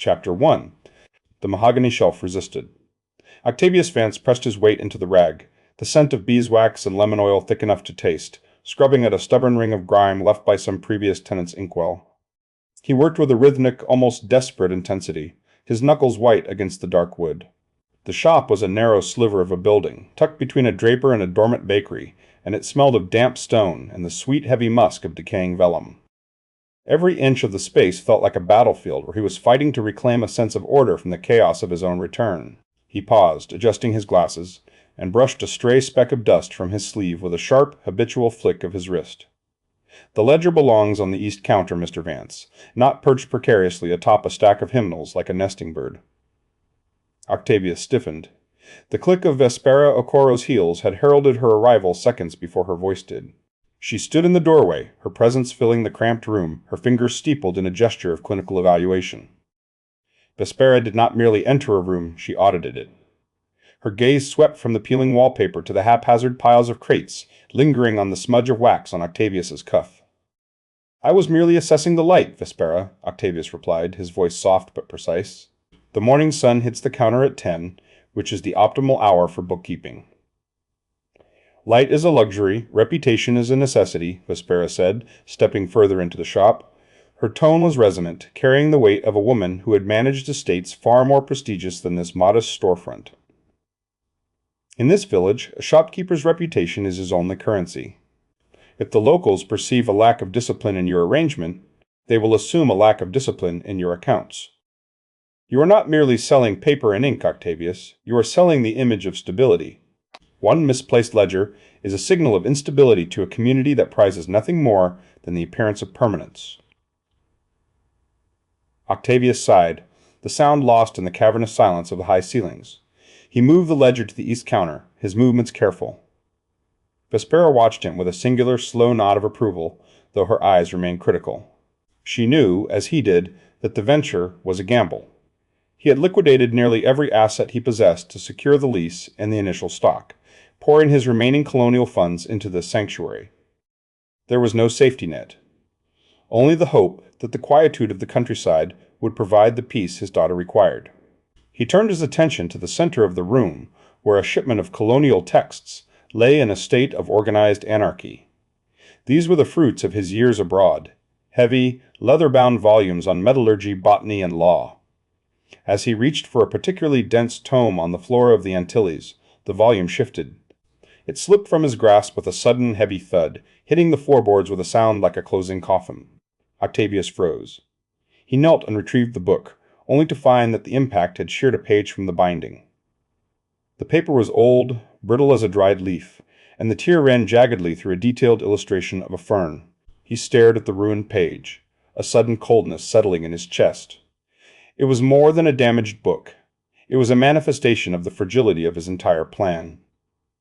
Chapter 1. The mahogany shelf resisted. Octavius Vance pressed his weight into the rag, the scent of beeswax and lemon oil thick enough to taste, scrubbing at a stubborn ring of grime left by some previous tenant's inkwell. He worked with a rhythmic, almost desperate intensity, his knuckles white against the dark wood. The shop was a narrow sliver of a building, tucked between a draper and a dormant bakery, and it smelled of damp stone and the sweet, heavy musk of decaying vellum. Every inch of the space felt like a battlefield where he was fighting to reclaim a sense of order from the chaos of his own return. He paused, adjusting his glasses, and brushed a stray speck of dust from his sleeve with a sharp, habitual flick of his wrist. "The ledger belongs on the east counter, Mr. Vance, not perched precariously atop a stack of hymnals like a nesting bird." Octavius stiffened. The click of Vespera Okoro's heels had heralded her arrival seconds before her voice did. She stood in the doorway, her presence filling the cramped room, her fingers steepled in a gesture of clinical evaluation. Vespera did not merely enter a room, she audited it. Her gaze swept from the peeling wallpaper to the haphazard piles of crates, lingering on the smudge of wax on Octavius's cuff. "I was merely assessing the light, Vespera," Octavius replied, his voice soft but precise. "The morning sun hits the counter at 10, which is the optimal hour for bookkeeping." "Light is a luxury, reputation is a necessity," Vespera said, stepping further into the shop. Her tone was resonant, carrying the weight of a woman who had managed estates far more prestigious than this modest storefront. "In this village, a shopkeeper's reputation is his only currency. If the locals perceive a lack of discipline in your arrangement, they will assume a lack of discipline in your accounts. You are not merely selling paper and ink, Octavius, you are selling the image of stability. One misplaced ledger is a signal of instability to a community that prizes nothing more than the appearance of permanence." Octavius sighed, the sound lost in the cavernous silence of the high ceilings. He moved the ledger to the east counter, his movements careful. Vespera watched him with a singular, slow nod of approval, though her eyes remained critical. She knew, as he did, that the venture was a gamble. He had liquidated nearly every asset he possessed to secure the lease and the initial stock, pouring his remaining colonial funds into the sanctuary. There was no safety net. Only the hope that the quietude of the countryside would provide the peace his daughter required. He turned his attention to the center of the room, where a shipment of colonial texts lay in a state of organized anarchy. These were the fruits of his years abroad, heavy, leather-bound volumes on metallurgy, botany, and law. As he reached for a particularly dense tome on the flora of the Antilles, the volume shifted. It slipped from his grasp with a sudden, heavy thud, hitting the floorboards with a sound like a closing coffin. Octavius froze. He knelt and retrieved the book, only to find that the impact had sheared a page from the binding. The paper was old, brittle as a dried leaf, and the tear ran jaggedly through a detailed illustration of a fern. He stared at the ruined page, a sudden coldness settling in his chest. It was more than a damaged book. It was a manifestation of the fragility of his entire plan.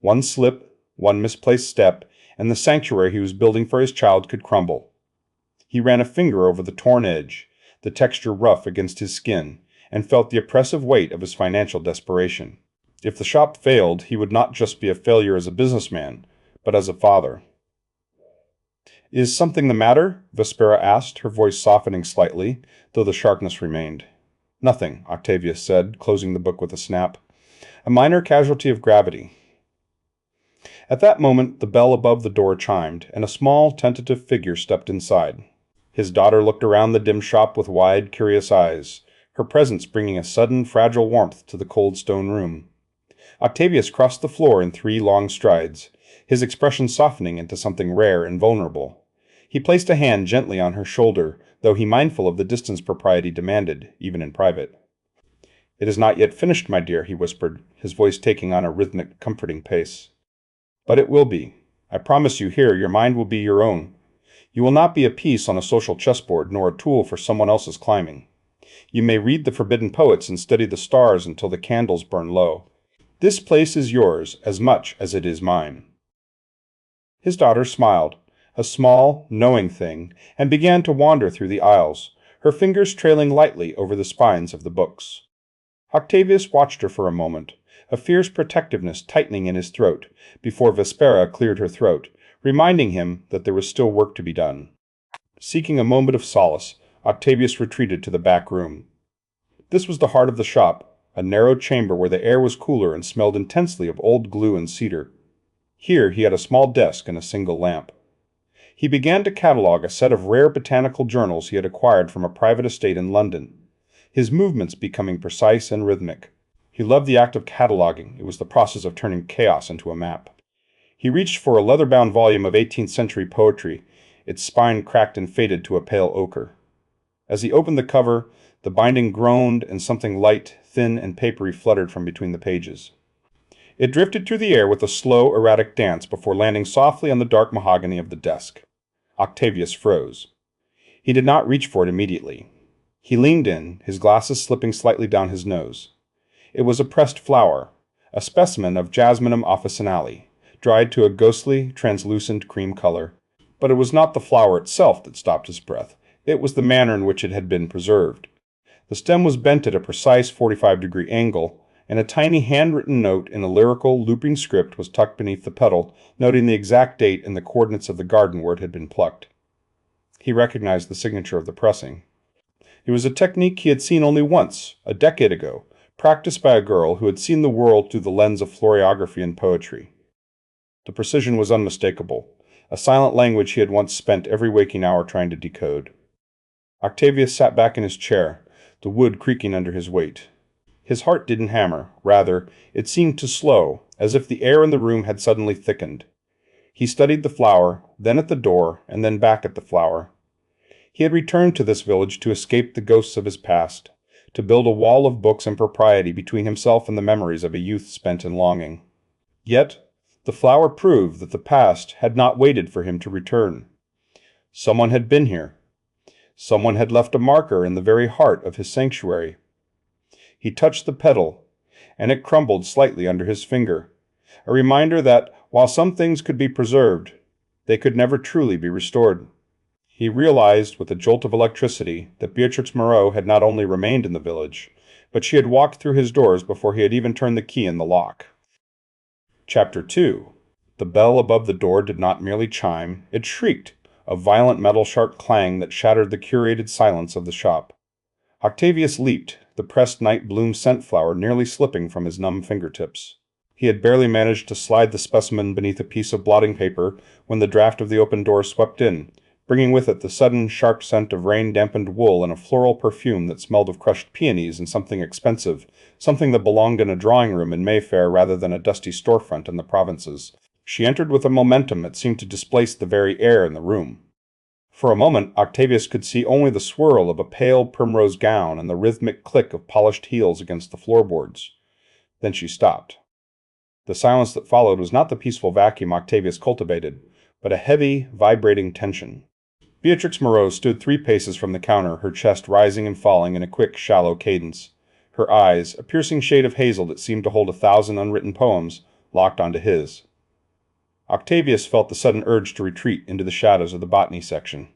One slip, one misplaced step, and the sanctuary he was building for his child could crumble. He ran a finger over the torn edge, the texture rough against his skin, and felt the oppressive weight of his financial desperation. If the shop failed, he would not just be a failure as a businessman, but as a father. "Is something the matter?" Vespera asked, her voice softening slightly, though the sharpness remained. "Nothing," Octavius said, closing the book with a snap. "A minor casualty of gravity." At that moment, the bell above the door chimed, and a small, tentative figure stepped inside. His daughter looked around the dim shop with wide, curious eyes, her presence bringing a sudden, fragile warmth to the cold stone room. Octavius crossed the floor in 3 long strides, his expression softening into something rare and vulnerable. He placed a hand gently on her shoulder, though he mindful of the distance propriety demanded, even in private. "It is not yet finished, my dear," he whispered, his voice taking on a rhythmic, comforting pace. "But it will be. I promise you here your mind will be your own. You will not be a piece on a social chessboard, nor a tool for someone else's climbing. You may read the forbidden poets and study the stars until the candles burn low. This place is yours as much as it is mine." His daughter smiled, a small, knowing thing, and began to wander through the aisles, her fingers trailing lightly over the spines of the books. Octavius watched her for a moment, a fierce protectiveness tightening in his throat, before Vespera cleared her throat, reminding him that there was still work to be done. Seeking a moment of solace, Octavius retreated to the back room. This was the heart of the shop, a narrow chamber where the air was cooler and smelled intensely of old glue and cedar. Here he had a small desk and a single lamp. He began to catalogue a set of rare botanical journals he had acquired from a private estate in London, his movements becoming precise and rhythmic. He loved the act of cataloguing. It was the process of turning chaos into a map. He reached for a leather-bound volume of 18th century poetry, its spine cracked and faded to a pale ochre. As he opened the cover, the binding groaned and something light, thin, and papery fluttered from between the pages. It drifted through the air with a slow, erratic dance before landing softly on the dark mahogany of the desk. Octavius froze. He did not reach for it immediately. He leaned in, his glasses slipping slightly down his nose. It was a pressed flower, a specimen of Jasminum officinale, dried to a ghostly, translucent cream color. But it was not the flower itself that stopped his breath. It was the manner in which it had been preserved. The stem was bent at a precise 45-degree angle, and a tiny handwritten note in a lyrical, looping script was tucked beneath the petal, noting the exact date and the coordinates of the garden where it had been plucked. He recognized the signature of the pressing. It was a technique he had seen only once, a decade ago, practiced by a girl who had seen the world through the lens of floriography and poetry. The precision was unmistakable, a silent language he had once spent every waking hour trying to decode. Octavius sat back in his chair, the wood creaking under his weight. His heart didn't hammer. Rather, it seemed to slow, as if the air in the room had suddenly thickened. He studied the flower, then at the door, and then back at the flower. He had returned to this village to escape the ghosts of his past, to build a wall of books and propriety between himself and the memories of a youth spent in longing. Yet, the flower proved that the past had not waited for him to return. Someone had been here. Someone had left a marker in the very heart of his sanctuary. He touched the petal, and it crumbled slightly under his finger, a reminder that, while some things could be preserved, they could never truly be restored. He realized, with a jolt of electricity, that Beatrix Moreau had not only remained in the village, but she had walked through his doors before he had even turned the key in the lock. Chapter 2. The bell above the door did not merely chime, it shrieked, a violent metal-sharp clang that shattered the curated silence of the shop. Octavius leaped, the pressed night-bloom scent flower nearly slipping from his numb fingertips. He had barely managed to slide the specimen beneath a piece of blotting paper when the draft of the open door swept in, bringing with it the sudden, sharp scent of rain-dampened wool and a floral perfume that smelled of crushed peonies and something expensive, something that belonged in a drawing-room in Mayfair rather than a dusty storefront in the provinces. She entered with a momentum that seemed to displace the very air in the room. For a moment, Octavius could see only the swirl of a pale primrose gown and the rhythmic click of polished heels against the floorboards. Then she stopped. The silence that followed was not the peaceful vacuum Octavius cultivated, but a heavy, vibrating tension. Beatrix Moreau stood 3 paces from the counter, her chest rising and falling in a quick, shallow cadence. Her eyes, a piercing shade of hazel that seemed to hold 1,000 unwritten poems, locked onto his. Octavius felt the sudden urge to retreat into the shadows of the botany section.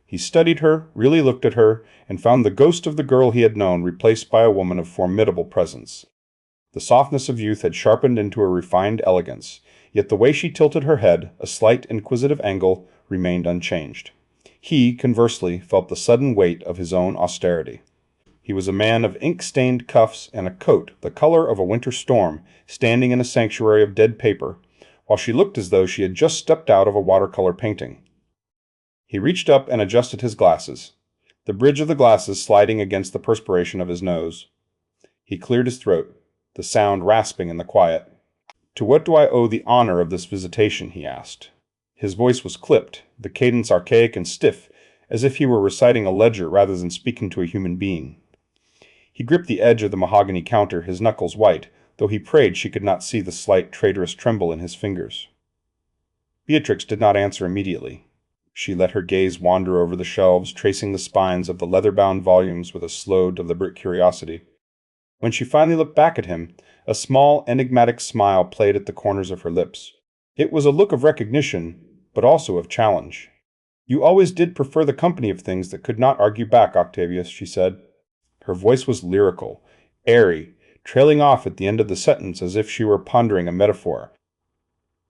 He studied her, really looked at her, and found the ghost of the girl he had known replaced by a woman of formidable presence. The softness of youth had sharpened into a refined elegance, yet the way she tilted her head, a slight inquisitive angle, remained unchanged. He, conversely, felt the sudden weight of his own austerity. He was a man of ink-stained cuffs and a coat the color of a winter storm, standing in a sanctuary of dead paper, while she looked as though she had just stepped out of a watercolor painting. He reached up and adjusted his glasses, the bridge of the glasses sliding against the perspiration of his nose. He cleared his throat, the sound rasping in the quiet. "To what do I owe the honor of this visitation?" he asked. His voice was clipped, the cadence archaic and stiff, as if he were reciting a ledger rather than speaking to a human being. He gripped the edge of the mahogany counter, his knuckles white, though he prayed she could not see the slight, traitorous tremble in his fingers. Beatrix did not answer immediately. She let her gaze wander over the shelves, tracing the spines of the leather-bound volumes with a slow, deliberate curiosity. When she finally looked back at him, a small, enigmatic smile played at the corners of her lips. It was a look of recognition, but also of challenge. "You always did prefer the company of things that could not argue back, Octavius," she said. Her voice was lyrical, airy, trailing off at the end of the sentence as if she were pondering a metaphor.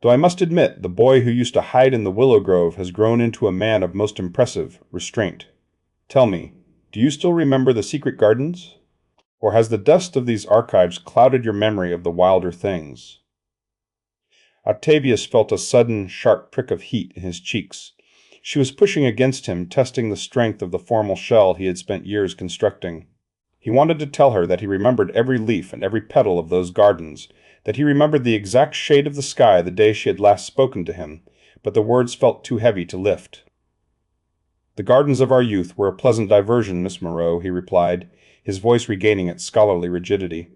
"Though I must admit, the boy who used to hide in the willow grove has grown into a man of most impressive restraint. Tell me, do you still remember the secret gardens?" Or has the dust of these archives clouded your memory of the wilder things? Octavius felt a sudden, sharp prick of heat in his cheeks. She was pushing against him, testing the strength of the formal shell he had spent years constructing. He wanted to tell her that he remembered every leaf and every petal of those gardens, that he remembered the exact shade of the sky the day she had last spoken to him, but the words felt too heavy to lift. "The gardens of our youth were a pleasant diversion, Miss Moreau," he replied, his voice regaining its scholarly rigidity.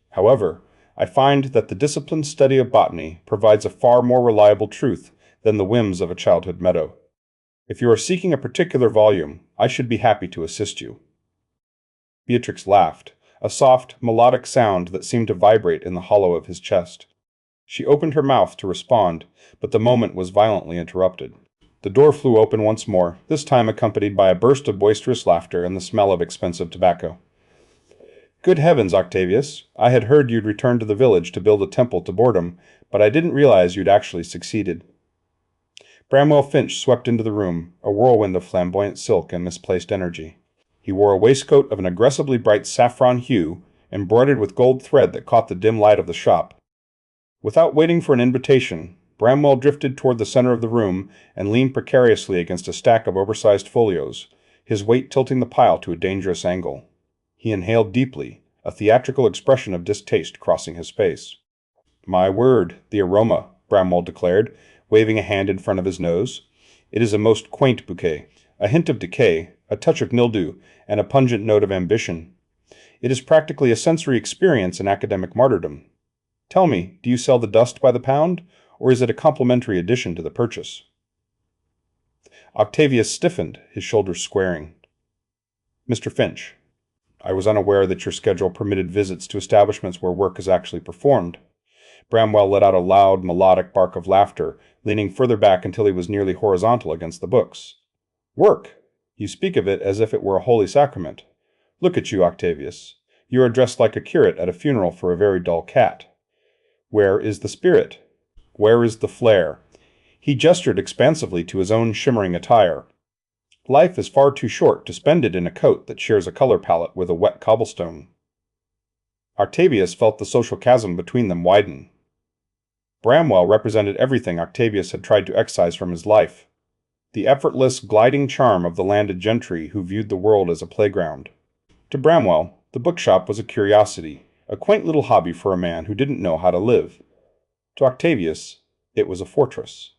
"However, I find that the disciplined study of botany provides a far more reliable truth than the whims of a childhood meadow. If you are seeking a particular volume, I should be happy to assist you." Beatrix laughed, a soft, melodic sound that seemed to vibrate in the hollow of his chest. She opened her mouth to respond, but the moment was violently interrupted. The door flew open once more, this time accompanied by a burst of boisterous laughter and the smell of expensive tobacco. "Good heavens, Octavius! I had heard you'd returned to the village to build a temple to boredom, but I didn't realize you'd actually succeeded." Bramwell Finch swept into the room, a whirlwind of flamboyant silk and misplaced energy. He wore a waistcoat of an aggressively bright saffron hue, embroidered with gold thread that caught the dim light of the shop. Without waiting for an invitation, Bramwell drifted toward the center of the room and leaned precariously against a stack of oversized folios, his weight tilting the pile to a dangerous angle. He inhaled deeply, a theatrical expression of distaste crossing his face. "My word, the aroma," Bramwell declared, waving a hand in front of his nose. "It is a most quaint bouquet, a hint of decay, a touch of mildew, and a pungent note of ambition. It is practically a sensory experience in academic martyrdom. Tell me, do you sell the dust by the pound, or is it a complimentary addition to the purchase?" Octavius stiffened, his shoulders squaring. "Mr. Finch, I was unaware that your schedule permitted visits to establishments where work is actually performed." Bramwell let out a loud, melodic bark of laughter, leaning further back until he was nearly horizontal against the books. "Work! You speak of it as if it were a holy sacrament. Look at you, Octavius. You are dressed like a curate at a funeral for a very dull cat. Where is the spirit? Where is the flair?" He gestured expansively to his own shimmering attire. "Life is far too short to spend it in a coat that shares a color palette with a wet cobblestone." Octavius felt the social chasm between them widen. Bramwell represented everything Octavius had tried to excise from his life. The effortless, gliding charm of the landed gentry who viewed the world as a playground. To Bramwell, the bookshop was a curiosity, a quaint little hobby for a man who didn't know how to live. To Octavius, it was a fortress.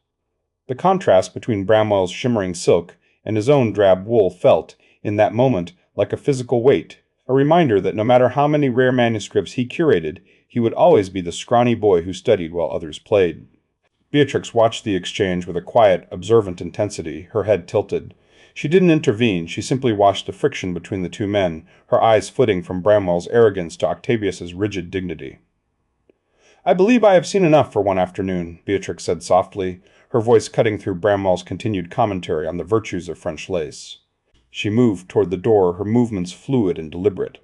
The contrast between Bramwell's shimmering silk and his own drab wool felt, in that moment, like a physical weight, a reminder that no matter how many rare manuscripts he curated, he would always be the scrawny boy who studied while others played. Beatrix watched the exchange with a quiet, observant intensity, her head tilted. She didn't intervene, she simply watched the friction between the two men, her eyes flitting from Bramwell's arrogance to Octavius's rigid dignity. "I believe I have seen enough for one afternoon," Beatrix said softly, her voice cutting through Bramwell's continued commentary on the virtues of French lace. She moved toward the door, her movements fluid and deliberate.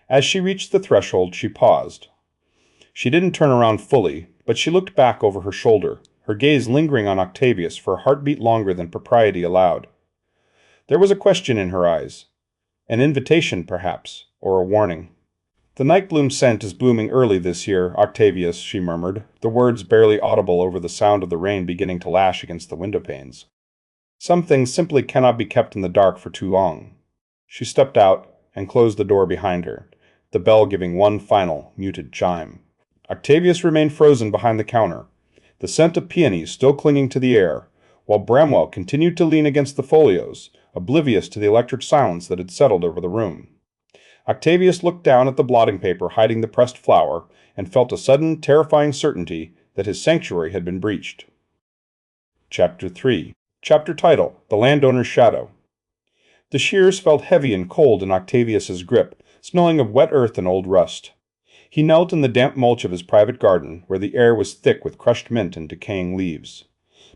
As she reached the threshold, she paused. She didn't turn around fully, but she looked back over her shoulder, her gaze lingering on Octavius for a heartbeat longer than propriety allowed. There was a question in her eyes. An invitation, perhaps, or a warning. "The nightbloom scent is blooming early this year, Octavius," she murmured, the words barely audible over the sound of the rain beginning to lash against the window panes. "Some things simply cannot be kept in the dark for too long." She stepped out and closed the door behind her, the bell giving one final, muted chime. Octavius remained frozen behind the counter, the scent of peonies still clinging to the air, while Bramwell continued to lean against the folios, oblivious to the electric silence that had settled over the room. Octavius looked down at the blotting paper hiding the pressed flower, and felt a sudden, terrifying certainty that his sanctuary had been breached. Chapter 3. Chapter title: The Landowner's Shadow. The shears felt heavy and cold in Octavius's grip, smelling of wet earth and old rust. He knelt in the damp mulch of his private garden, where the air was thick with crushed mint and decaying leaves.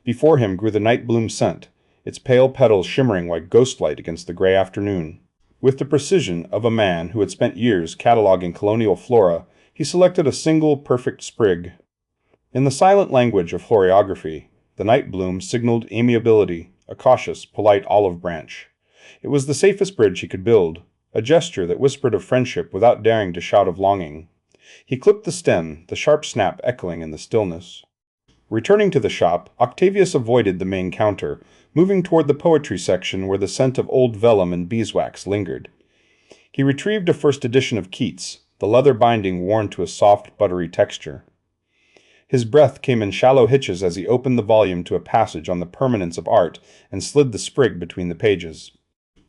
Before him grew the night bloom scent, its pale petals shimmering like ghostlight against the gray afternoon. With the precision of a man who had spent years cataloging colonial flora, he selected a single perfect sprig. In the silent language of floriography, the night bloom signaled amiability, a cautious, polite olive branch. It was the safest bridge he could build, a gesture that whispered of friendship without daring to shout of longing. He clipped the stem, the sharp snap echoing in the stillness. Returning to the shop, Octavius avoided the main counter, moving toward the poetry section where the scent of old vellum and beeswax lingered. He retrieved a first edition of Keats, the leather binding worn to a soft, buttery texture. His breath came in shallow hitches as he opened the volume to a passage on the permanence of art and slid the sprig between the pages.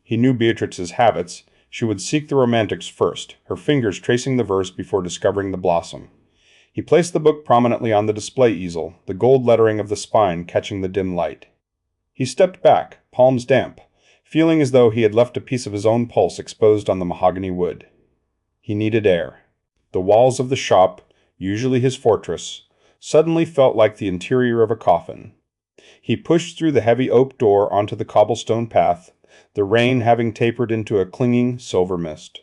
He knew Beatrix's habits. She would seek the romantics first, her fingers tracing the verse before discovering the blossom. He placed the book prominently on the display easel, the gold lettering of the spine catching the dim light. He stepped back, palms damp, feeling as though he had left a piece of his own pulse exposed on the mahogany wood. He needed air. The walls of the shop, usually his fortress, suddenly felt like the interior of a coffin. He pushed through the heavy oak door onto the cobblestone path, the rain having tapered into a clinging silver mist.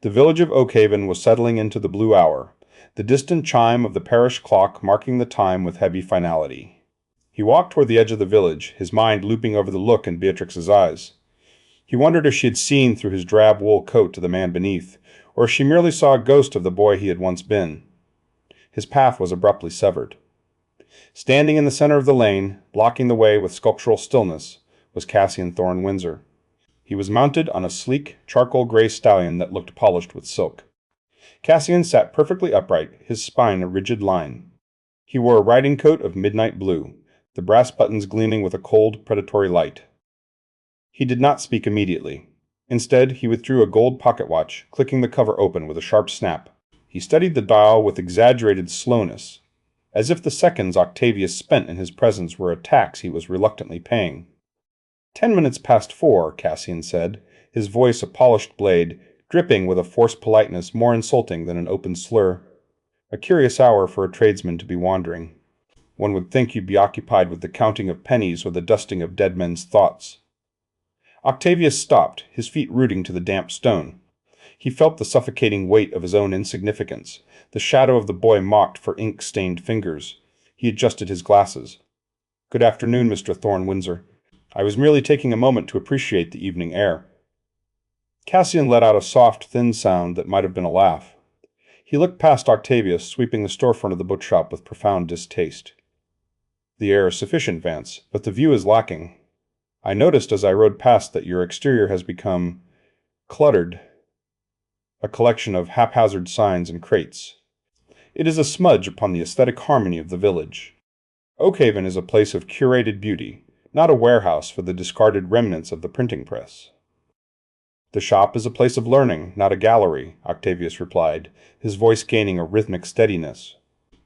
The village of Oakhaven was settling into the blue hour, the distant chime of the parish clock marking the time with heavy finality. He walked toward the edge of the village, his mind looping over the look in Beatrix's eyes. He wondered if she had seen through his drab wool coat to the man beneath, or if she merely saw a ghost of the boy he had once been. His path was abruptly severed. Standing in the center of the lane, blocking the way with sculptural stillness, was Cassian Thorne Windsor. He was mounted on a sleek, charcoal-gray stallion that looked polished with silk. Cassian sat perfectly upright, his spine a rigid line. He wore a riding coat of midnight blue, the brass buttons gleaming with a cold, predatory light. He did not speak immediately. Instead, he withdrew a gold pocket watch, clicking the cover open with a sharp snap. He studied the dial with exaggerated slowness, as if the seconds Octavius spent in his presence were a tax he was reluctantly paying. 10 minutes past 4, Cassian said, his voice a polished blade, dripping with a forced politeness more insulting than an open slur. A curious hour for a tradesman to be wandering. One would think you'd be occupied with the counting of pennies or the dusting of dead men's thoughts. Octavius stopped, his feet rooting to the damp stone. He felt the suffocating weight of his own insignificance. The shadow of the boy mocked for ink-stained fingers. He adjusted his glasses. "Good afternoon, Mr. Thorne Windsor. I was merely taking a moment to appreciate the evening air." Cassian let out a soft, thin sound that might have been a laugh. He looked past Octavius, sweeping the storefront of the bookshop with profound distaste. "The air is sufficient, Vance, but the view is lacking. I noticed as I rode past that your exterior has become cluttered, a collection of haphazard signs and crates. It is a smudge upon the aesthetic harmony of the village. Oakhaven is a place of curated beauty, not a warehouse for the discarded remnants of the printing press." "The shop is a place of learning, not a gallery," Octavius replied, his voice gaining a rhythmic steadiness.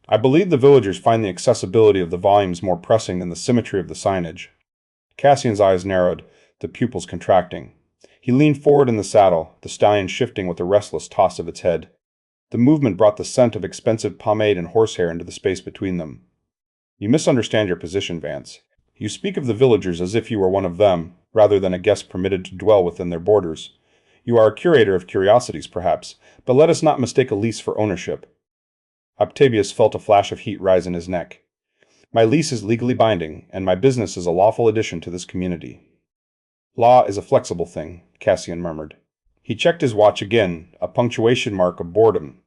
"I believe the villagers find the accessibility of the volumes more pressing than the symmetry of the signage." Cassian's eyes narrowed, the pupils contracting. He leaned forward in the saddle, the stallion shifting with a restless toss of its head. The movement brought the scent of expensive pomade and horsehair into the space between them. "You misunderstand your position, Vance. You speak of the villagers as if you were one of them, rather than a guest permitted to dwell within their borders. You are a curator of curiosities, perhaps, but let us not mistake a lease for ownership." Octavius felt a flash of heat rise in his neck. "My lease is legally binding, and my business is a lawful addition to this community." "Law is a flexible thing," Cassian murmured. He checked his watch again, a punctuation mark of boredom.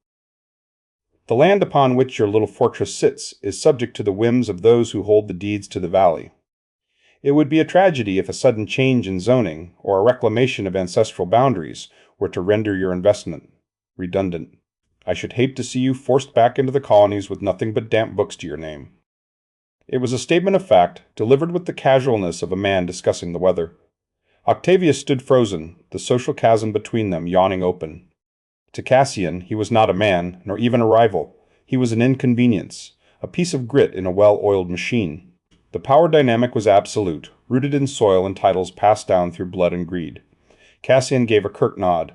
"The land upon which your little fortress sits is subject to the whims of those who hold the deeds to the valley. It would be a tragedy if a sudden change in zoning, or a reclamation of ancestral boundaries, were to render your investment redundant. I should hate to see you forced back into the colonies with nothing but damp books to your name." It was a statement of fact, delivered with the casualness of a man discussing the weather. Octavius stood frozen, the social chasm between them yawning open. To Cassian, he was not a man, nor even a rival. He was an inconvenience, a piece of grit in a well-oiled machine. The power dynamic was absolute, rooted in soil and titles passed down through blood and greed. Cassian gave a curt nod.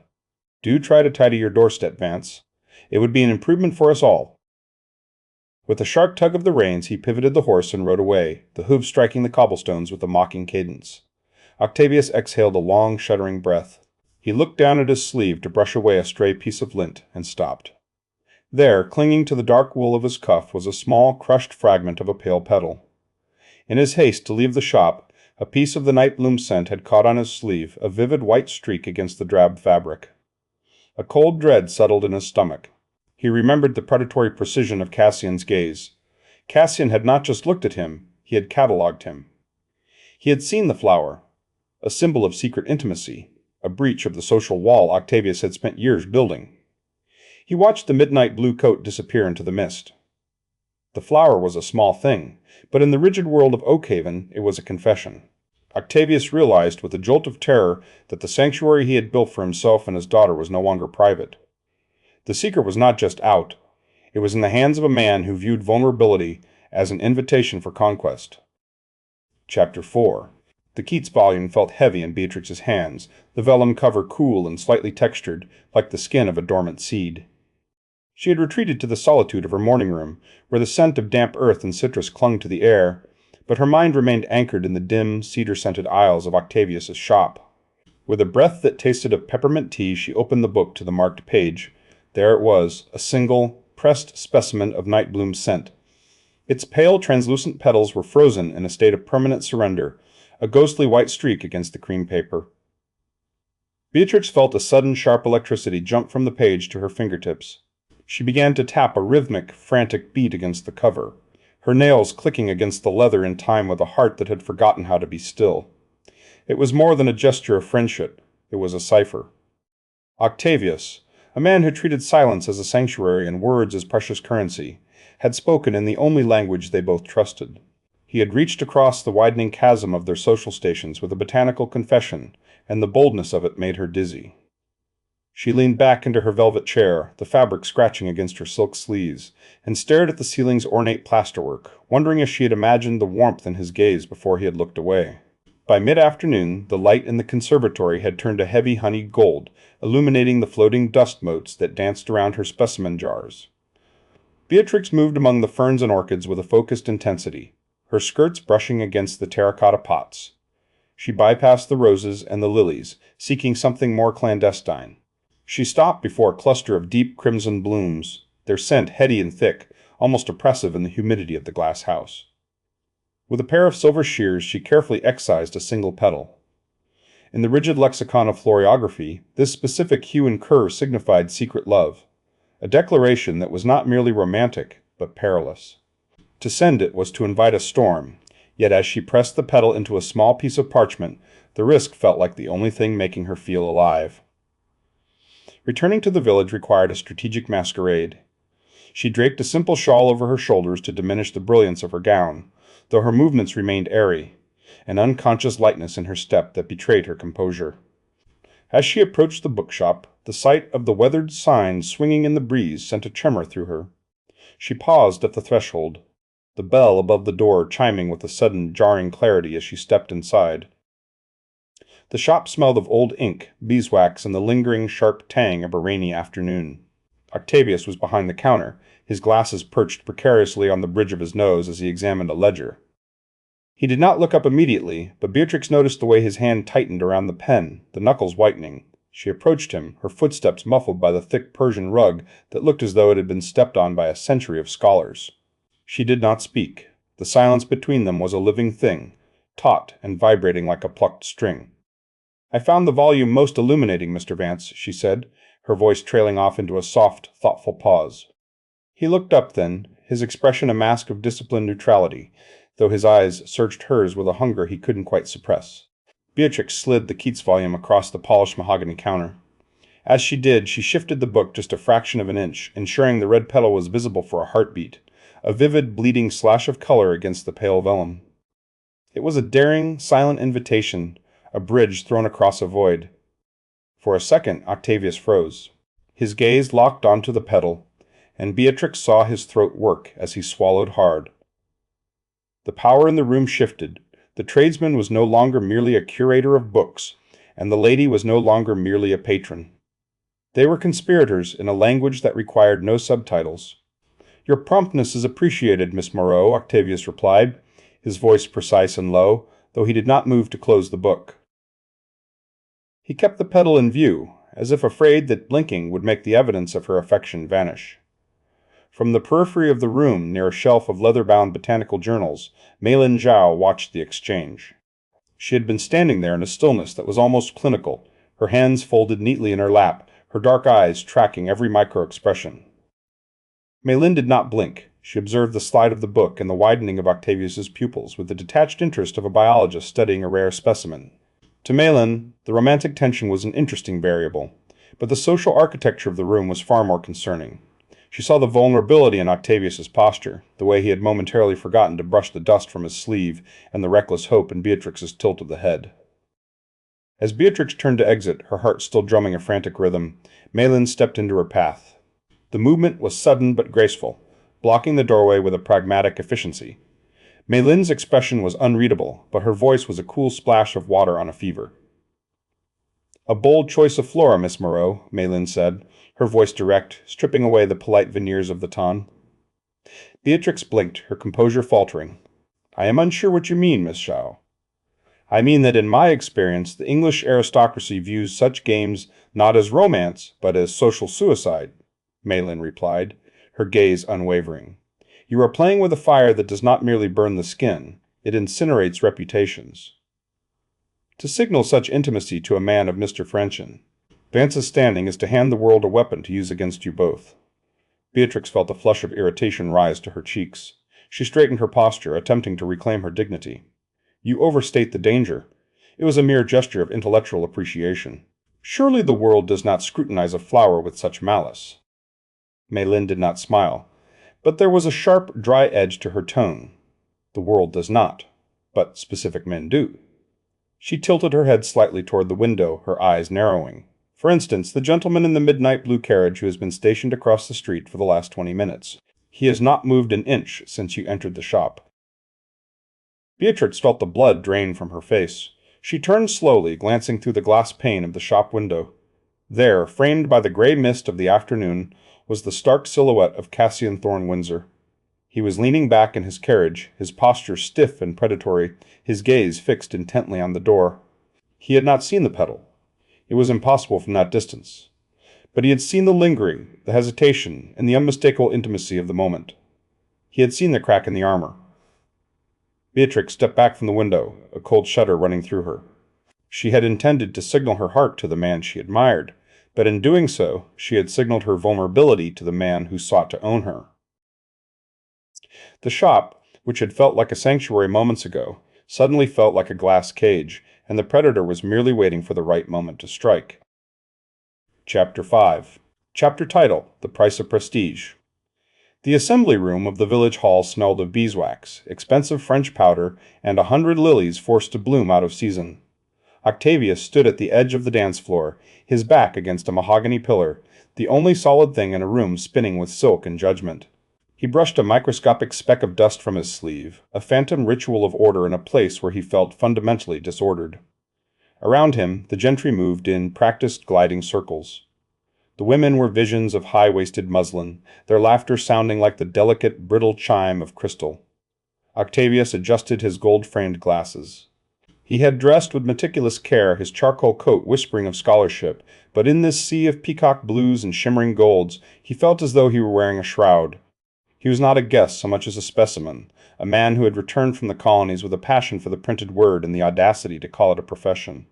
"Do try to tidy your doorstep, Vance. It would be an improvement for us all." With a sharp tug of the reins, he pivoted the horse and rode away, the hooves striking the cobblestones with a mocking cadence. Octavius exhaled a long, shuddering breath. He looked down at his sleeve to brush away a stray piece of lint, and stopped. There, clinging to the dark wool of his cuff, was a small, crushed fragment of a pale petal. In his haste to leave the shop, A piece of the night bloom scent had caught on his sleeve, a vivid white streak against the drab fabric. A cold dread settled in his stomach. He remembered the predatory precision of Cassian's gaze. Cassian had not just looked at him, he had catalogued him. He had seen the flower, a symbol of secret intimacy, a breach of the social wall Octavius had spent years building. He watched the midnight blue coat disappear into the mist. The flower was a small thing, but in the rigid world of Oakhaven, it was a confession. Octavius realized with a jolt of terror that the sanctuary he had built for himself and his daughter was no longer private. The secret was not just out. It was in the hands of a man who viewed vulnerability as an invitation for conquest. Chapter 4. The Keats volume felt heavy in Beatrix's hands, the vellum cover cool and slightly textured, like the skin of a dormant seed. She had retreated to the solitude of her morning room, where the scent of damp earth and citrus clung to the air, but her mind remained anchored in the dim, cedar-scented aisles of Octavius's shop. With a breath that tasted of peppermint tea, she opened the book to the marked page. There it was, a single, pressed specimen of night bloom scent. Its pale, translucent petals were frozen in a state of permanent surrender, a ghostly white streak against the cream paper. Beatrix felt a sudden, sharp electricity jump from the page to her fingertips. She began to tap a rhythmic, frantic beat against the cover, her nails clicking against the leather in time with a heart that had forgotten how to be still. It was more than a gesture of friendship. It was a cipher. Octavius, a man who treated silence as a sanctuary and words as precious currency, had spoken in the only language they both trusted. He had reached across the widening chasm of their social stations with a botanical confession, and the boldness of it made her dizzy. She leaned back into her velvet chair, the fabric scratching against her silk sleeves, and stared at the ceiling's ornate plasterwork, wondering if she had imagined the warmth in his gaze before he had looked away. By mid-afternoon, the light in the conservatory had turned a heavy honey gold, illuminating the floating dust motes that danced around her specimen jars. Beatrix moved among the ferns and orchids with a focused intensity, her skirts brushing against the terracotta pots. She bypassed the roses and the lilies, seeking something more clandestine. She stopped before a cluster of deep crimson blooms, their scent heady and thick, almost oppressive in the humidity of the glass house. With a pair of silver shears, she carefully excised a single petal. In the rigid lexicon of floriography, this specific hue and curve signified secret love, a declaration that was not merely romantic, but perilous. To send it was to invite a storm, yet as she pressed the petal into a small piece of parchment, the risk felt like the only thing making her feel alive. Returning to the village required a strategic masquerade. She draped a simple shawl over her shoulders to diminish the brilliance of her gown, though her movements remained airy, an unconscious lightness in her step that betrayed her composure. As she approached the bookshop, the sight of the weathered sign swinging in the breeze sent a tremor through her. She paused at the threshold, the bell above the door chiming with a sudden jarring clarity as she stepped inside. The shop smelled of old ink, beeswax, and the lingering sharp tang of a rainy afternoon. Octavius was behind the counter, his glasses perched precariously on the bridge of his nose as he examined a ledger. He did not look up immediately, but Beatrix noticed the way his hand tightened around the pen, the knuckles whitening. She approached him, her footsteps muffled by the thick Persian rug that looked as though it had been stepped on by a century of scholars. She did not speak. The silence between them was a living thing, taut and vibrating like a plucked string. "I found the volume most illuminating, Mr. Vance," she said, her voice trailing off into a soft, thoughtful pause. He looked up then, his expression a mask of disciplined neutrality, though his eyes searched hers with a hunger he couldn't quite suppress. Beatrix slid the Keats volume across the polished mahogany counter. As she did, she shifted the book just a fraction of an inch, ensuring the red petal was visible for a heartbeat, a vivid, bleeding slash of color against the pale vellum. It was a daring, silent invitation, a bridge thrown across a void. For a second, Octavius froze. His gaze locked onto the petal, and Beatrix saw his throat work as he swallowed hard. The power in the room shifted. The tradesman was no longer merely a curator of books, and the lady was no longer merely a patron. They were conspirators in a language that required no subtitles. "Your promptness is appreciated, Miss Moreau," Octavius replied, his voice precise and low, though he did not move to close the book. He kept the petal in view, as if afraid that blinking would make the evidence of her affection vanish. From the periphery of the room, near a shelf of leather-bound botanical journals, Malin Zhao watched the exchange. She had been standing there in a stillness that was almost clinical, her hands folded neatly in her lap, her dark eyes tracking every micro-expression. Maylin did not blink. She observed the slide of the book and the widening of Octavius's pupils with the detached interest of a biologist studying a rare specimen. To Maylin, the romantic tension was an interesting variable, but the social architecture of the room was far more concerning. She saw the vulnerability in Octavius's posture, the way he had momentarily forgotten to brush the dust from his sleeve, and the reckless hope in Beatrix's tilt of the head. As Beatrix turned to exit, her heart still drumming a frantic rhythm, Maylin stepped into her path. The movement was sudden but graceful, blocking the doorway with a pragmatic efficiency. Maylin's expression was unreadable, but her voice was a cool splash of water on a fever. "A bold choice of flora, Miss Moreau," Maylin said, her voice direct, stripping away the polite veneers of the ton. Beatrix blinked, her composure faltering. "I am unsure what you mean, Miss Shaw." "I mean that in my experience, the English aristocracy views such games not as romance, but as social suicide," Maylin replied, her gaze unwavering. "You are playing with a fire that does not merely burn the skin, it incinerates reputations." To signal such intimacy to a man of Mr. Frenchin, Vance's standing is to hand the world a weapon to use against you both. Beatrix felt a flush of irritation rise to her cheeks. She straightened her posture, attempting to reclaim her dignity. "You overstate the danger. It was a mere gesture of intellectual appreciation. Surely the world does not scrutinize a flower with such malice." Maylin did not smile, but there was a sharp, dry edge to her tone. "The world does not, but specific men do." She tilted her head slightly toward the window, her eyes narrowing. "For instance, the gentleman in the midnight blue carriage who has been stationed across the street for the last 20 minutes. He has not moved an inch since you entered the shop." Beatrix felt the blood drain from her face. She turned slowly, glancing through the glass pane of the shop window. There, framed by the gray mist of the afternoon, was the stark silhouette of Cassian Thorne Windsor. He was leaning back in his carriage, his posture stiff and predatory, his gaze fixed intently on the door. He had not seen the pedal. It was impossible from that distance. But he had seen the lingering, the hesitation, and the unmistakable intimacy of the moment. He had seen the crack in the armor. Beatrix stepped back from the window, a cold shudder running through her. She had intended to signal her heart to the man she admired, but in doing so, she had signaled her vulnerability to the man who sought to own her. The shop, which had felt like a sanctuary moments ago, suddenly felt like a glass cage, and the predator was merely waiting for the right moment to strike. Chapter 5. Chapter title: The Price of Prestige. The assembly room of the village hall smelled of beeswax, expensive French powder, and 100 lilies forced to bloom out of season. Octavius stood at the edge of the dance floor, his back against a mahogany pillar, the only solid thing in a room spinning with silk and judgment. He brushed a microscopic speck of dust from his sleeve, a phantom ritual of order in a place where he felt fundamentally disordered. Around him, the gentry moved in practiced gliding circles. The women were visions of high-waisted muslin, their laughter sounding like the delicate, brittle chime of crystal. Octavius adjusted his gold-framed glasses. He had dressed with meticulous care, his charcoal coat whispering of scholarship, but in this sea of peacock blues and shimmering golds, he felt as though he were wearing a shroud. He was not a guest so much as a specimen, a man who had returned from the colonies with a passion for the printed word and the audacity to call it a profession.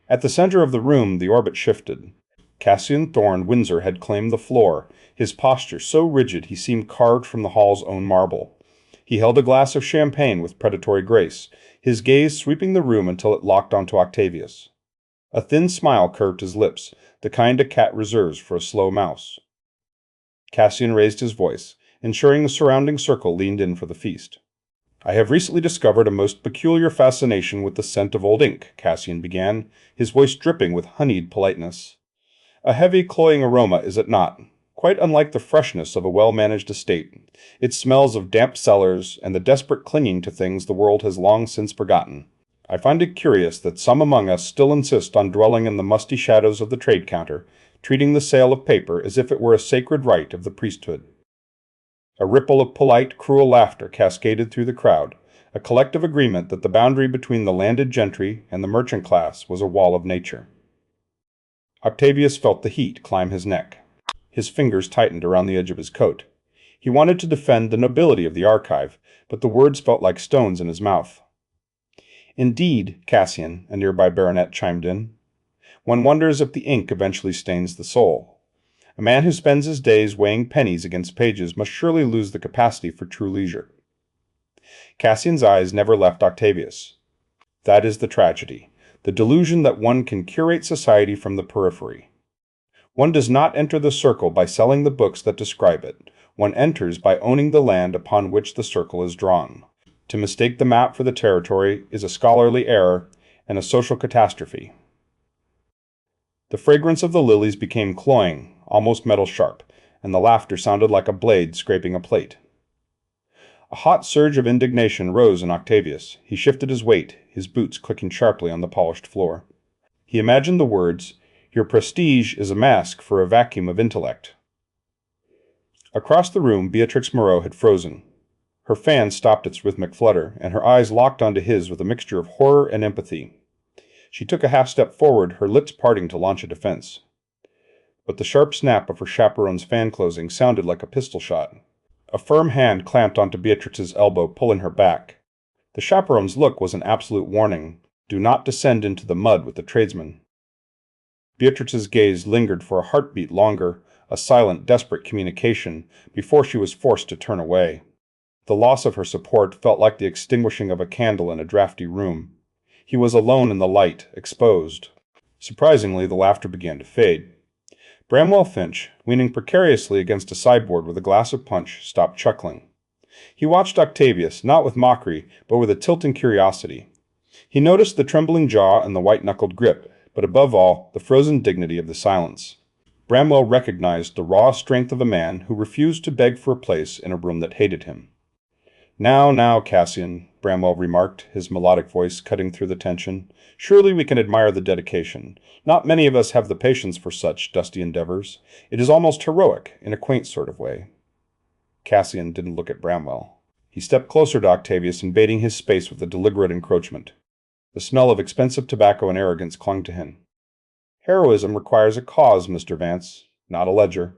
At the center of the room, the orbit shifted. Cassian Thorne Windsor had claimed the floor, his posture so rigid he seemed carved from the hall's own marble. He held a glass of champagne with predatory grace, his gaze sweeping the room until it locked onto Octavius. A thin smile curved his lips, the kind a cat reserves for a slow mouse. Cassian raised his voice, ensuring the surrounding circle leaned in for the feast. "I have recently discovered a most peculiar fascination with the scent of old ink," Cassian began, his voice dripping with honeyed politeness. "A heavy, cloying aroma, is it not? Quite unlike the freshness of a well-managed estate. It smells of damp cellars and the desperate clinging to things the world has long since forgotten. I find it curious that some among us still insist on dwelling in the musty shadows of the trade counter, treating the sale of paper as if it were a sacred right of the priesthood." A ripple of polite, cruel laughter cascaded through the crowd, a collective agreement that the boundary between the landed gentry and the merchant class was a wall of nature. Octavius felt the heat climb his neck. His fingers tightened around the edge of his coat. He wanted to defend the nobility of the archive, but the words felt like stones in his mouth. Indeed, Cassian, a nearby baronet chimed in. One wonders if the ink eventually stains the soul. A man who spends his days weighing pennies against pages must surely lose the capacity for true leisure. Cassian's eyes never left Octavius. That is the tragedy, the delusion that one can curate society from the periphery. One does not enter the circle by selling the books that describe it. One enters by owning the land upon which the circle is drawn. To mistake the map for the territory is a scholarly error and a social catastrophe. The fragrance of the lilies became cloying, almost metal sharp, and the laughter sounded like a blade scraping a plate. A hot surge of indignation rose in Octavius. He shifted his weight, his boots clicking sharply on the polished floor. He imagined the words, "Your prestige is a mask for a vacuum of intellect." Across the room, Beatrix Moreau had frozen. Her fan stopped its rhythmic flutter, and her eyes locked onto his with a mixture of horror and empathy. She took a half-step forward, her lips parting to launch a defense. But the sharp snap of her chaperone's fan closing sounded like a pistol shot. A firm hand clamped onto Beatrix's elbow, pulling her back. The chaperone's look was an absolute warning. Do not descend into the mud with the tradesman. Beatrix's gaze lingered for a heartbeat longer, a silent, desperate communication, before she was forced to turn away. The loss of her support felt like the extinguishing of a candle in a drafty room. He was alone in the light, exposed. Surprisingly, the laughter began to fade. Bramwell Finch, leaning precariously against a sideboard with a glass of punch, stopped chuckling. He watched Octavius, not with mockery, but with a tilting curiosity. He noticed the trembling jaw and the white-knuckled grip, but above all, the frozen dignity of the silence. Bramwell recognized the raw strength of a man who refused to beg for a place in a room that hated him. Now, Cassian," Bramwell remarked, his melodic voice cutting through the tension. "Surely we can admire the dedication. Not many of us have the patience for such dusty endeavors. It is almost heroic, in a quaint sort of way." Cassian didn't look at Bramwell. He stepped closer to Octavius, invading his space with a deliberate encroachment. The smell of expensive tobacco and arrogance clung to him. "Heroism requires a cause, Mr. Vance, not a ledger.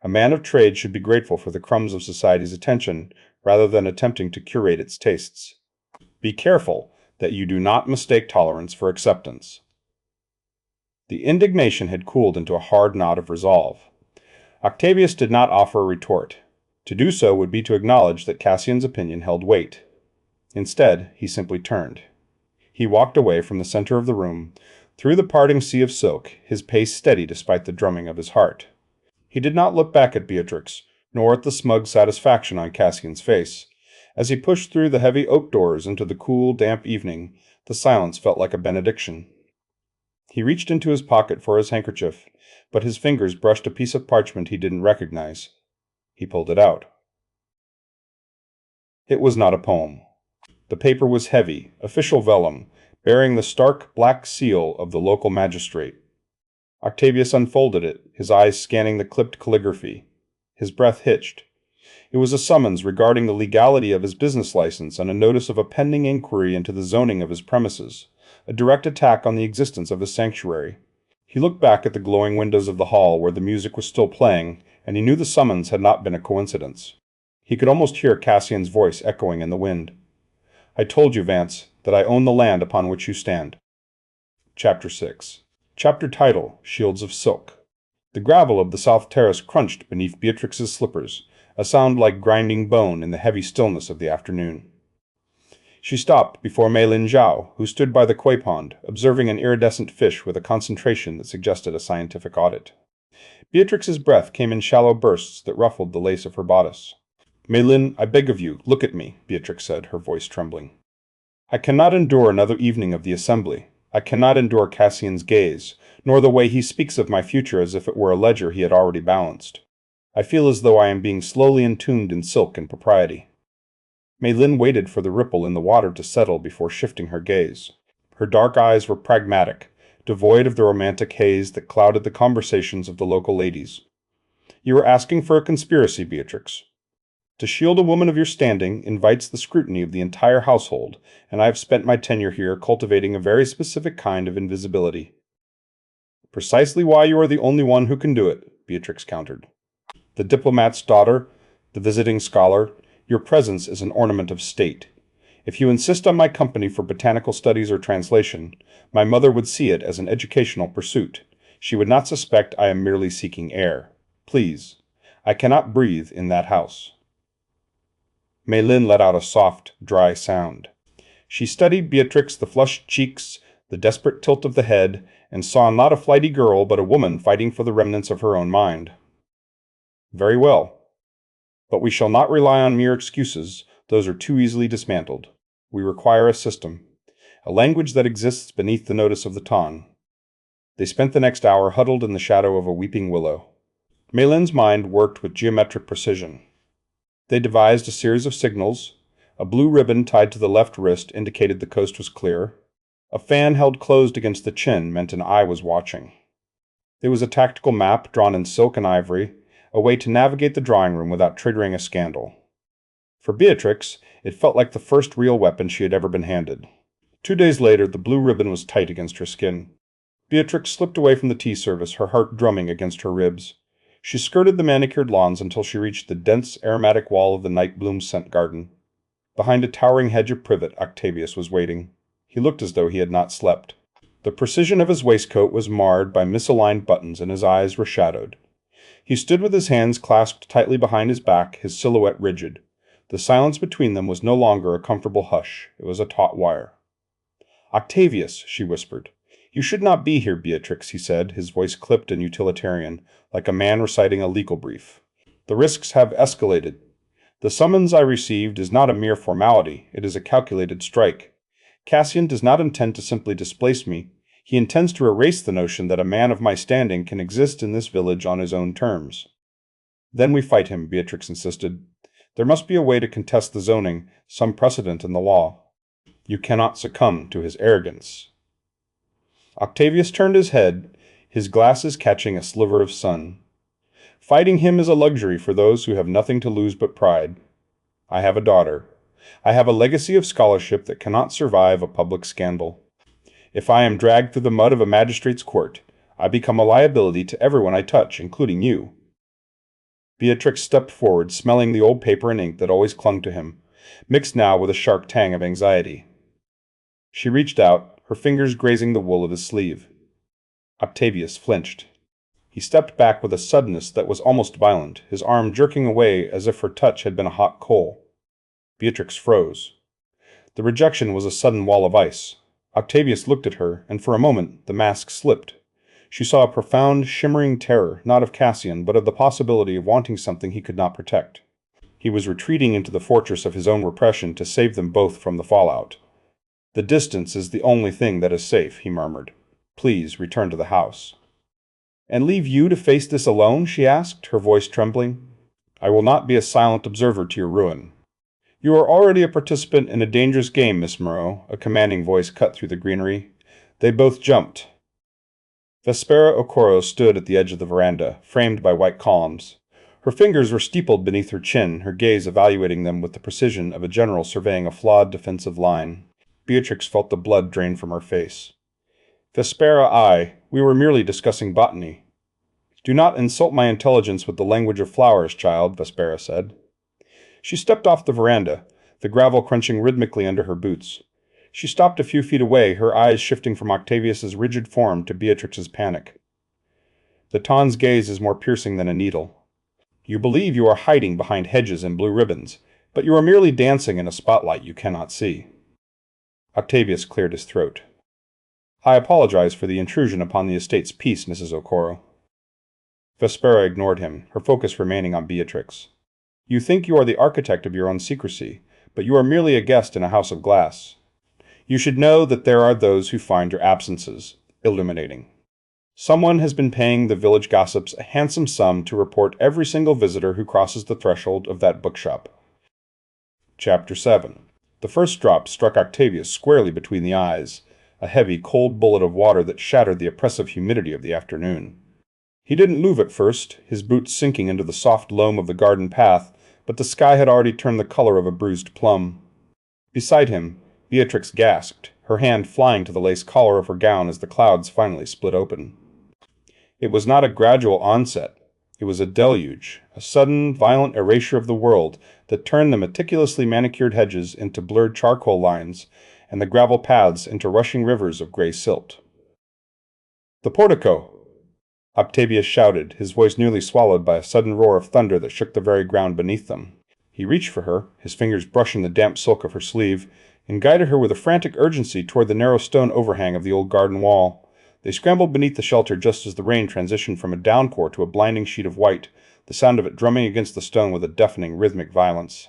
A man of trade should be grateful for the crumbs of society's attention, rather than attempting to curate its tastes. Be careful that you do not mistake tolerance for acceptance." The indignation had cooled into a hard knot of resolve. Octavius did not offer a retort. To do so would be to acknowledge that Cassian's opinion held weight. Instead, he simply turned. He walked away from the center of the room, through the parting sea of silk, his pace steady despite the drumming of his heart. He did not look back at Beatrix, nor at the smug satisfaction on Cassian's face. As he pushed through the heavy oak doors into the cool, damp evening, the silence felt like a benediction. He reached into his pocket for his handkerchief, but his fingers brushed a piece of parchment he didn't recognize. He pulled it out. It was not a poem. The paper was heavy, official vellum, bearing the stark black seal of the local magistrate. Octavius unfolded it, his eyes scanning the clipped calligraphy. His breath hitched. It was a summons regarding the legality of his business license and a notice of a pending inquiry into the zoning of his premises, a direct attack on the existence of his sanctuary. He looked back at the glowing windows of the hall where the music was still playing, and he knew the summons had not been a coincidence. He could almost hear Cassian's voice echoing in the wind. "I told you, Vance, that I own the land upon which you stand." Chapter 6. Chapter title, Shields of Silk. The gravel of the south terrace crunched beneath Beatrix's slippers, a sound like grinding bone in the heavy stillness of the afternoon. She stopped before Mei Lin Zhao, who stood by the koi pond, observing an iridescent fish with a concentration that suggested a scientific audit. Beatrix's breath came in shallow bursts that ruffled the lace of her bodice. "Mei Lin, I beg of you, look at me," Beatrix said, her voice trembling. "I cannot endure another evening of the assembly. I cannot endure Cassian's gaze, nor the way he speaks of my future as if it were a ledger he had already balanced. I feel as though I am being slowly entombed in silk and propriety." Mei Lin waited for the ripple in the water to settle before shifting her gaze. Her dark eyes were pragmatic, devoid of the romantic haze that clouded the conversations of the local ladies. "You are asking for a conspiracy, Beatrix. To shield a woman of your standing invites the scrutiny of the entire household, and I have spent my tenure here cultivating a very specific kind of invisibility." "Precisely why you are the only one who can do it," Beatrix countered. "The diplomat's daughter, the visiting scholar, your presence is an ornament of state. If you insist on my company for botanical studies or translation, my mother would see it as an educational pursuit. She would not suspect I am merely seeking air. Please, I cannot breathe in that house." Mei Lin let out a soft, dry sound. She studied Beatrix, the flushed cheeks, the desperate tilt of the head, and saw not a flighty girl but a woman fighting for the remnants of her own mind. "Very well. But we shall not rely on mere excuses. Those are too easily dismantled. We require a system, a language that exists beneath the notice of the Ton." They spent the next hour huddled in the shadow of a weeping willow. Mei Lin's mind worked with geometric precision. They devised a series of signals. A blue ribbon tied to the left wrist indicated the coast was clear. A fan held closed against the chin meant an eye was watching. There was a tactical map drawn in silk and ivory, a way to navigate the drawing room without triggering a scandal. For Beatrix, it felt like the first real weapon she had ever been handed. 2 days later, the blue ribbon was tight against her skin. Beatrix slipped away from the tea service, her heart drumming against her ribs. She skirted the manicured lawns until she reached the dense, aromatic wall of the night bloom scent garden. Behind a towering hedge of privet, Octavius was waiting. He looked as though he had not slept. The precision of his waistcoat was marred by misaligned buttons, and his eyes were shadowed. He stood with his hands clasped tightly behind his back, his silhouette rigid. The silence between them was no longer a comfortable hush. It was a taut wire. "Octavius," she whispered. "You should not be here, Beatrix," he said, his voice clipped and utilitarian, like a man reciting a legal brief. "The risks have escalated. The summons I received is not a mere formality, it is a calculated strike. Cassian does not intend to simply displace me. He intends to erase the notion that a man of my standing can exist in this village on his own terms." "Then we fight him," Beatrix insisted. "There must be a way to contest the zoning, some precedent in the law. You cannot succumb to his arrogance." Octavius turned his head, his glasses catching a sliver of sun. "Fighting him is a luxury for those who have nothing to lose but pride. I have a daughter. I have a legacy of scholarship that cannot survive a public scandal. If I am dragged through the mud of a magistrate's court, I become a liability to everyone I touch, including you." Beatrix stepped forward, smelling the old paper and ink that always clung to him, mixed now with a sharp tang of anxiety. She reached out, her fingers grazing the wool of his sleeve. Octavius flinched. He stepped back with a suddenness that was almost violent, his arm jerking away as if her touch had been a hot coal. Beatrix froze. The rejection was a sudden wall of ice. Octavius looked at her, and for a moment the mask slipped. She saw a profound, shimmering terror, not of Cassian, but of the possibility of wanting something he could not protect. He was retreating into the fortress of his own repression to save them both from the fallout. "The distance is the only thing that is safe," he murmured. "Please return to the house." "And leave you to face this alone?" she asked, her voice trembling. "I will not be a silent observer to your ruin." "You are already a participant in a dangerous game, Miss Moreau," a commanding voice cut through the greenery. They both jumped. Vespera Okoro stood at the edge of the veranda, framed by white columns. Her fingers were steepled beneath her chin, her gaze evaluating them with the precision of a general surveying a flawed defensive line. Beatrix felt the blood drain from her face. "Vespera, we were merely discussing botany." "Do not insult my intelligence with the language of flowers, child," Vespera said. She stepped off the veranda, the gravel crunching rhythmically under her boots. She stopped a few feet away, her eyes shifting from Octavius's rigid form to Beatrix's panic. "The Ton's gaze is more piercing than a needle. You believe you are hiding behind hedges and blue ribbons, but you are merely dancing in a spotlight you cannot see." Octavius cleared his throat. "I apologize for the intrusion upon the estate's peace, Mrs. Okoro." Vespera ignored him, her focus remaining on Beatrix. "You think you are the architect of your own secrecy, but you are merely a guest in a house of glass. You should know that there are those who find your absences illuminating. Someone has been paying the village gossips a handsome sum to report every single visitor who crosses the threshold of that bookshop." Chapter 7. The first drop struck Octavius squarely between the eyes, a heavy, cold bullet of water that shattered the oppressive humidity of the afternoon. He didn't move at first, his boots sinking into the soft loam of the garden path, but the sky had already turned the color of a bruised plum. Beside him, Beatrix gasped, her hand flying to the lace collar of her gown as the clouds finally split open. It was not a gradual onset. It was a deluge, a sudden, violent erasure of the world that turned the meticulously manicured hedges into blurred charcoal lines and the gravel paths into rushing rivers of gray silt. "The portico!" Octavius shouted, his voice nearly swallowed by a sudden roar of thunder that shook the very ground beneath them. He reached for her, his fingers brushing the damp silk of her sleeve, and guided her with a frantic urgency toward the narrow stone overhang of the old garden wall. They scrambled beneath the shelter just as the rain transitioned from a downpour to a blinding sheet of white, the sound of it drumming against the stone with a deafening, rhythmic violence.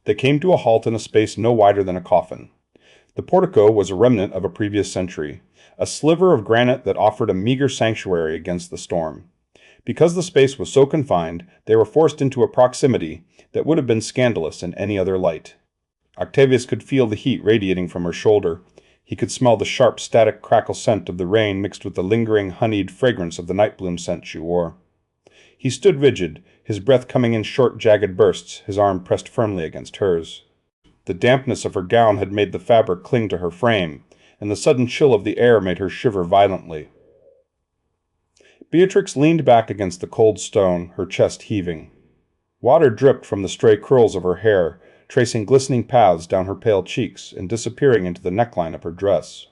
They came to a halt in a space no wider than a coffin. The portico was a remnant of a previous century, a sliver of granite that offered a meager sanctuary against the storm. Because the space was so confined, they were forced into a proximity that would have been scandalous in any other light. Octavius could feel the heat radiating from her shoulder. He could smell the sharp, static crackle scent of the rain mixed with the lingering, honeyed fragrance of the night bloom scent she wore. He stood rigid, his breath coming in short, jagged bursts, his arm pressed firmly against hers. The dampness of her gown had made the fabric cling to her frame, and the sudden chill of the air made her shiver violently. Beatrix leaned back against the cold stone, her chest heaving. Water dripped from the stray curls of her hair, tracing glistening paths down her pale cheeks and disappearing into the neckline of her dress.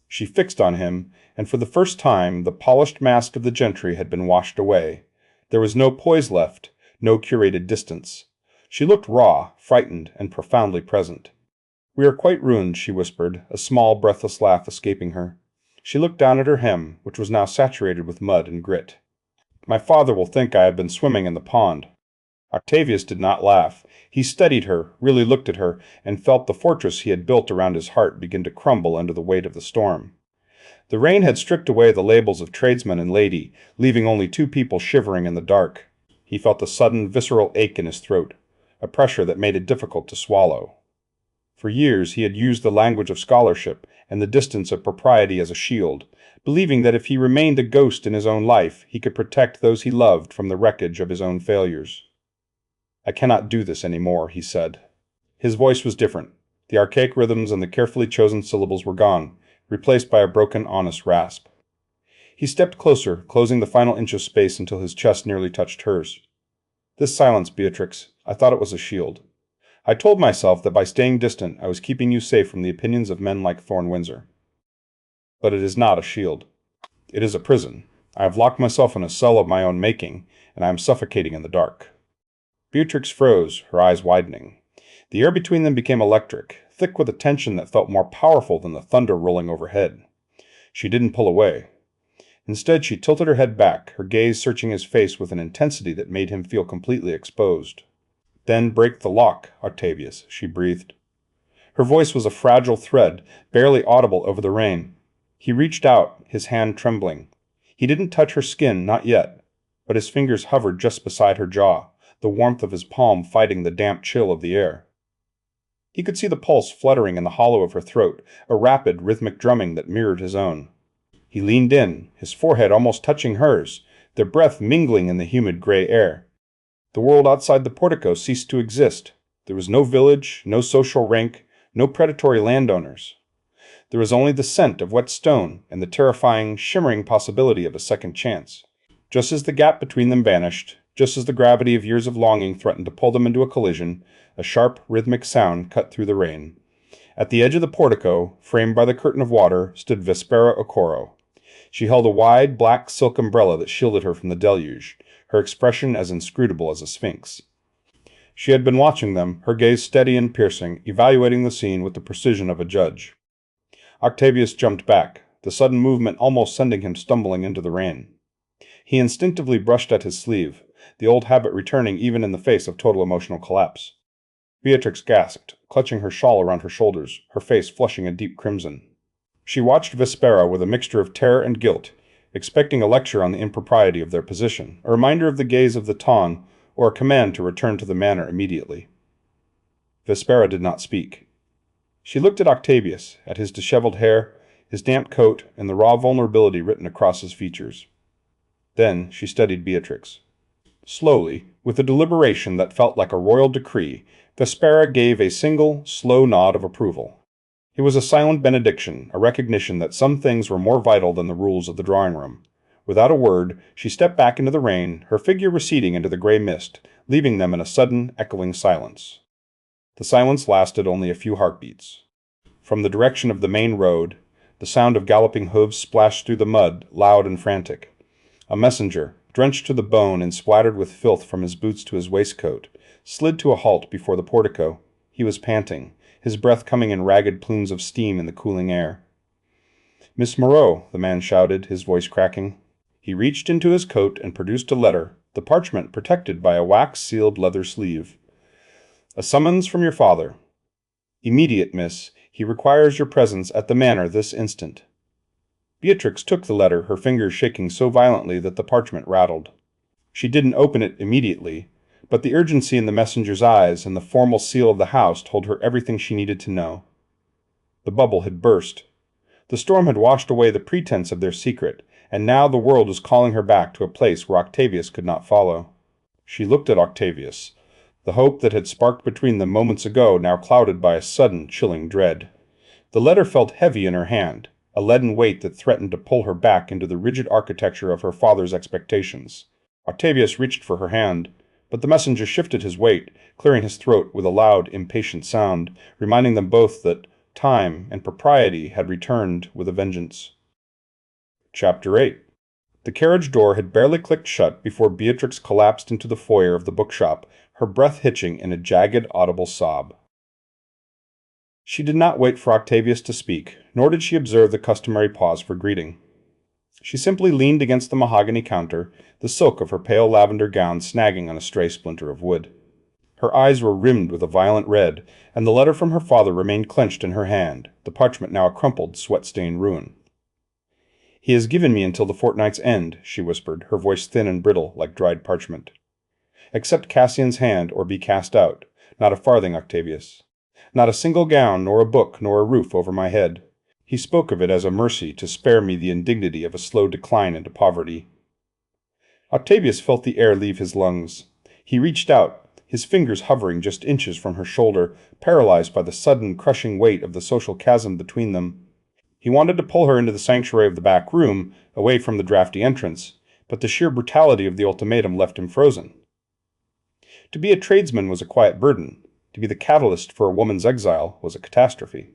She fixed on him, and for the first time the polished mask of the gentry had been washed away. There was no poise left, no curated distance. She looked raw, frightened, and profoundly present. "We are quite ruined," she whispered, a small, breathless laugh escaping her. She looked down at her hem, which was now saturated with mud and grit. "My father will think I have been swimming in the pond." Octavius did not laugh. He studied her, really looked at her, and felt the fortress he had built around his heart begin to crumble under the weight of the storm. The rain had stripped away the labels of tradesman and lady, leaving only two people shivering in the dark. He felt a sudden, visceral ache in his throat, a pressure that made it difficult to swallow. For years he had used the language of scholarship and the distance of propriety as a shield, believing that if he remained a ghost in his own life, he could protect those he loved from the wreckage of his own failures. "I cannot do this any more," he said. His voice was different. The archaic rhythms and the carefully chosen syllables were gone, replaced by a broken, honest rasp. He stepped closer, closing the final inch of space until his chest nearly touched hers. "This silence, Beatrix, I thought it was a shield. I told myself that by staying distant I was keeping you safe from the opinions of men like Thorne Windsor. But it is not a shield. It is a prison. I have locked myself in a cell of my own making, and I am suffocating in the dark." Beatrix froze, her eyes widening. The air between them became electric, thick with a tension that felt more powerful than the thunder rolling overhead. She didn't pull away. Instead, she tilted her head back, her gaze searching his face with an intensity that made him feel completely exposed. "Then break the lock, Octavius," she breathed. Her voice was a fragile thread, barely audible over the rain. He reached out, his hand trembling. He didn't touch her skin, not yet, but his fingers hovered just beside her jaw, the warmth of his palm fighting the damp chill of the air. He could see the pulse fluttering in the hollow of her throat, a rapid, rhythmic drumming that mirrored his own. He leaned in, his forehead almost touching hers, their breath mingling in the humid gray air. The world outside the portico ceased to exist. There was no village, no social rank, no predatory landowners. There was only the scent of wet stone and the terrifying, shimmering possibility of a second chance. Just as the gap between them vanished, just as the gravity of years of longing threatened to pull them into a collision, a sharp, rhythmic sound cut through the rain. At the edge of the portico, framed by the curtain of water, stood Vespera Okoro. She held a wide, black silk umbrella that shielded her from the deluge, her expression as inscrutable as a sphinx. She had been watching them, her gaze steady and piercing, evaluating the scene with the precision of a judge. Octavius jumped back, the sudden movement almost sending him stumbling into the rain. He instinctively brushed at his sleeve, the old habit returning even in the face of total emotional collapse. Beatrix gasped, clutching her shawl around her shoulders, her face flushing a deep crimson. She watched Vespera with a mixture of terror and guilt, expecting a lecture on the impropriety of their position, a reminder of the gaze of the Ton, or a command to return to the manor immediately. Vespera did not speak. She looked at Octavius, at his disheveled hair, his damp coat, and the raw vulnerability written across his features. Then she studied Beatrix. Slowly, with a deliberation that felt like a royal decree, Vespera gave a single, slow nod of approval. It was a silent benediction, a recognition that some things were more vital than the rules of the drawing room. Without a word, she stepped back into the rain, her figure receding into the gray mist, leaving them in a sudden, echoing silence. The silence lasted only a few heartbeats. From the direction of the main road, the sound of galloping hooves splashed through the mud, loud and frantic. A messenger, drenched to the bone and splattered with filth from his boots to his waistcoat, slid to a halt before the portico. He was panting, his breath coming in ragged plumes of steam in the cooling air. "Miss Moreau," the man shouted, his voice cracking. He reached into his coat and produced a letter, the parchment protected by a wax-sealed leather sleeve. "A summons from your father. Immediate, miss. He requires your presence at the manor this instant." Beatrix took the letter, her fingers shaking so violently that the parchment rattled. She didn't open it immediately, but the urgency in the messenger's eyes and the formal seal of the house told her everything she needed to know. The bubble had burst. The storm had washed away the pretense of their secret, and now the world was calling her back to a place where Octavius could not follow. She looked at Octavius, the hope that had sparked between them moments ago now clouded by a sudden, chilling dread. The letter felt heavy in her hand, a leaden weight that threatened to pull her back into the rigid architecture of her father's expectations. Octavius reached for her hand, but the messenger shifted his weight, clearing his throat with a loud, impatient sound, reminding them both that time and propriety had returned with a vengeance. Chapter 8. The carriage door had barely clicked shut before Beatrix collapsed into the foyer of the bookshop, her breath hitching in a jagged, audible sob. She did not wait for Octavius to speak, nor did she observe the customary pause for greeting. She simply leaned against the mahogany counter, the silk of her pale lavender gown snagging on a stray splinter of wood. Her eyes were rimmed with a violent red, and the letter from her father remained clenched in her hand, the parchment now a crumpled, sweat-stained ruin. "He has given me until the fortnight's end," she whispered, her voice thin and brittle like dried parchment. "Accept Cassian's hand or be cast out. Not a farthing, Octavius. Not a single gown, nor a book, nor a roof over my head. He spoke of it as a mercy to spare me the indignity of a slow decline into poverty." Octavius felt the air leave his lungs. He reached out, his fingers hovering just inches from her shoulder, paralyzed by the sudden, crushing weight of the social chasm between them. He wanted to pull her into the sanctuary of the back room, away from the drafty entrance, but the sheer brutality of the ultimatum left him frozen. To be a tradesman was a quiet burden. To be the catalyst for a woman's exile was a catastrophe.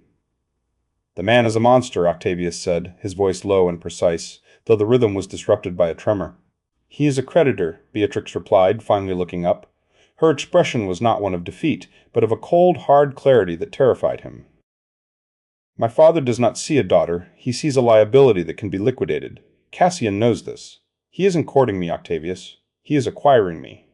"The man is a monster," Octavius said, his voice low and precise, though the rhythm was disrupted by a tremor. "He is a creditor," Beatrix replied, finally looking up. Her expression was not one of defeat, but of a cold, hard clarity that terrified him. "My father does not see a daughter, he sees a liability that can be liquidated. Cassian knows this. He isn't courting me, Octavius. He is acquiring me."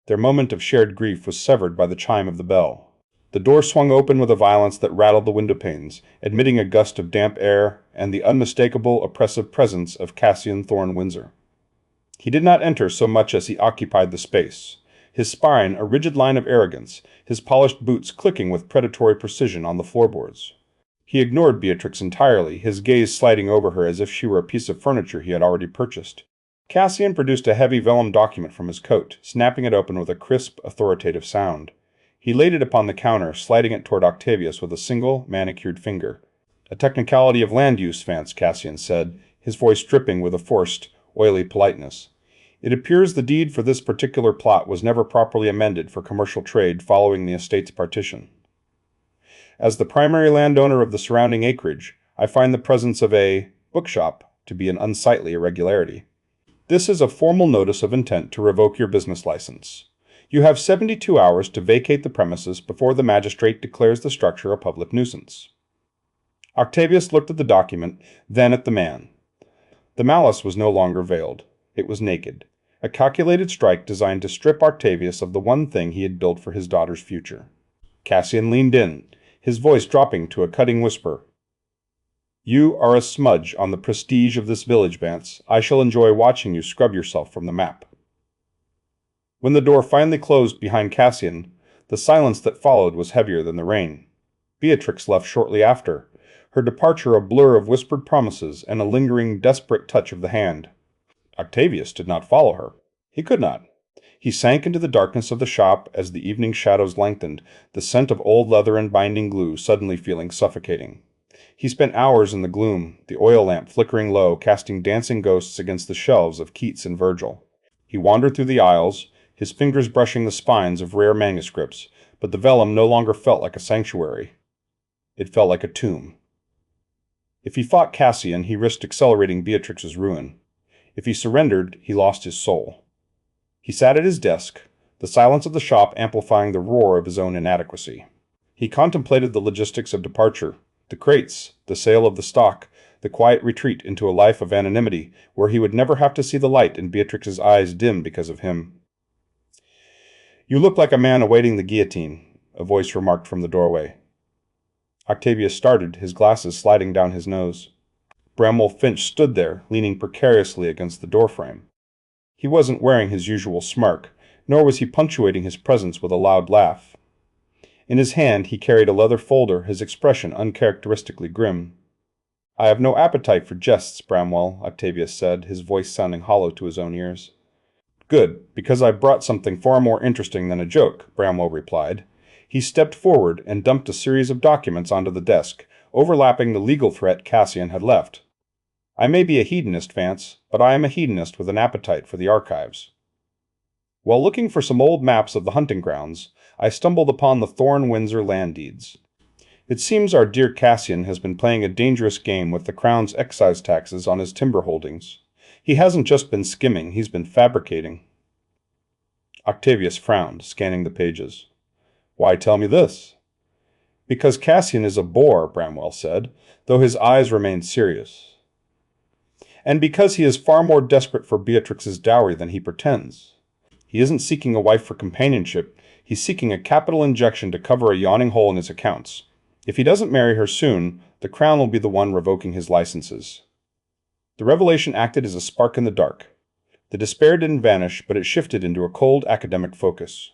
Their moment of shared grief was severed by the chime of the bell. The door swung open with a violence that rattled the windowpanes, admitting a gust of damp air and the unmistakable, oppressive presence of Cassian Thorne Windsor. He did not enter so much as he occupied the space, his spine a rigid line of arrogance, his polished boots clicking with predatory precision on the floorboards. He ignored Beatrix entirely, his gaze sliding over her as if she were a piece of furniture he had already purchased. Cassian produced a heavy vellum document from his coat, snapping it open with a crisp, authoritative sound. He laid it upon the counter, sliding it toward Octavius with a single, manicured finger. "A technicality of land use, Vance," Cassian said, his voice dripping with a forced, oily politeness. "It appears the deed for this particular plot was never properly amended for commercial trade following the estate's partition. As the primary landowner of the surrounding acreage, I find the presence of a bookshop to be an unsightly irregularity. This is a formal notice of intent to revoke your business license. You have 72 hours to vacate the premises before the magistrate declares the structure a public nuisance." Octavius looked at the document, then at the man. The malice was no longer veiled. It was naked, a calculated strike designed to strip Octavius of the one thing he had built for his daughter's future. Cassian leaned in, his voice dropping to a cutting whisper. "You are a smudge on the prestige of this village, Vance. I shall enjoy watching you scrub yourself from the map." When the door finally closed behind Cassian, the silence that followed was heavier than the rain. Beatrix left shortly after, her departure a blur of whispered promises and a lingering, desperate touch of the hand. Octavius did not follow her. He could not. He sank into the darkness of the shop as the evening shadows lengthened, the scent of old leather and binding glue suddenly feeling suffocating. He spent hours in the gloom, the oil lamp flickering low, casting dancing ghosts against the shelves of Keats and Virgil. He wandered through the aisles, his fingers brushing the spines of rare manuscripts, but the vellum no longer felt like a sanctuary. It felt like a tomb. If he fought Cassian, he risked accelerating Beatrix's ruin. If he surrendered, he lost his soul. He sat at his desk, the silence of the shop amplifying the roar of his own inadequacy. He contemplated the logistics of departure, the crates, the sale of the stock, the quiet retreat into a life of anonymity where he would never have to see the light in Beatrix's eyes dim because of him. "You look like a man awaiting the guillotine," a voice remarked from the doorway. Octavius started, his glasses sliding down his nose. Bramwell Finch stood there, leaning precariously against the doorframe. He wasn't wearing his usual smirk, nor was he punctuating his presence with a loud laugh. In his hand he carried a leather folder, his expression uncharacteristically grim. "I have no appetite for jests, Bramwell," Octavius said, his voice sounding hollow to his own ears. "Good, because I've brought something far more interesting than a joke," Bramwell replied. He stepped forward and dumped a series of documents onto the desk, overlapping the legal threat Cassian had left. "I may be a hedonist, Vance, but I am a hedonist with an appetite for the archives." While looking for some old maps of the hunting grounds, I stumbled upon the Thorne Windsor land deeds. It seems our dear Cassian has been playing a dangerous game with the Crown's excise taxes on his timber holdings. He hasn't just been skimming, he's been fabricating. Octavius frowned, scanning the pages. "Why tell me this?" "Because Cassian is a bore," Bramwell said, though his eyes remained serious. "And because he is far more desperate for Beatrix's dowry than he pretends. He isn't seeking a wife for companionship, he's seeking a capital injection to cover a yawning hole in his accounts. If he doesn't marry her soon, the Crown will be the one revoking his licenses." The revelation acted as a spark in the dark. The despair didn't vanish, but it shifted into a cold academic focus.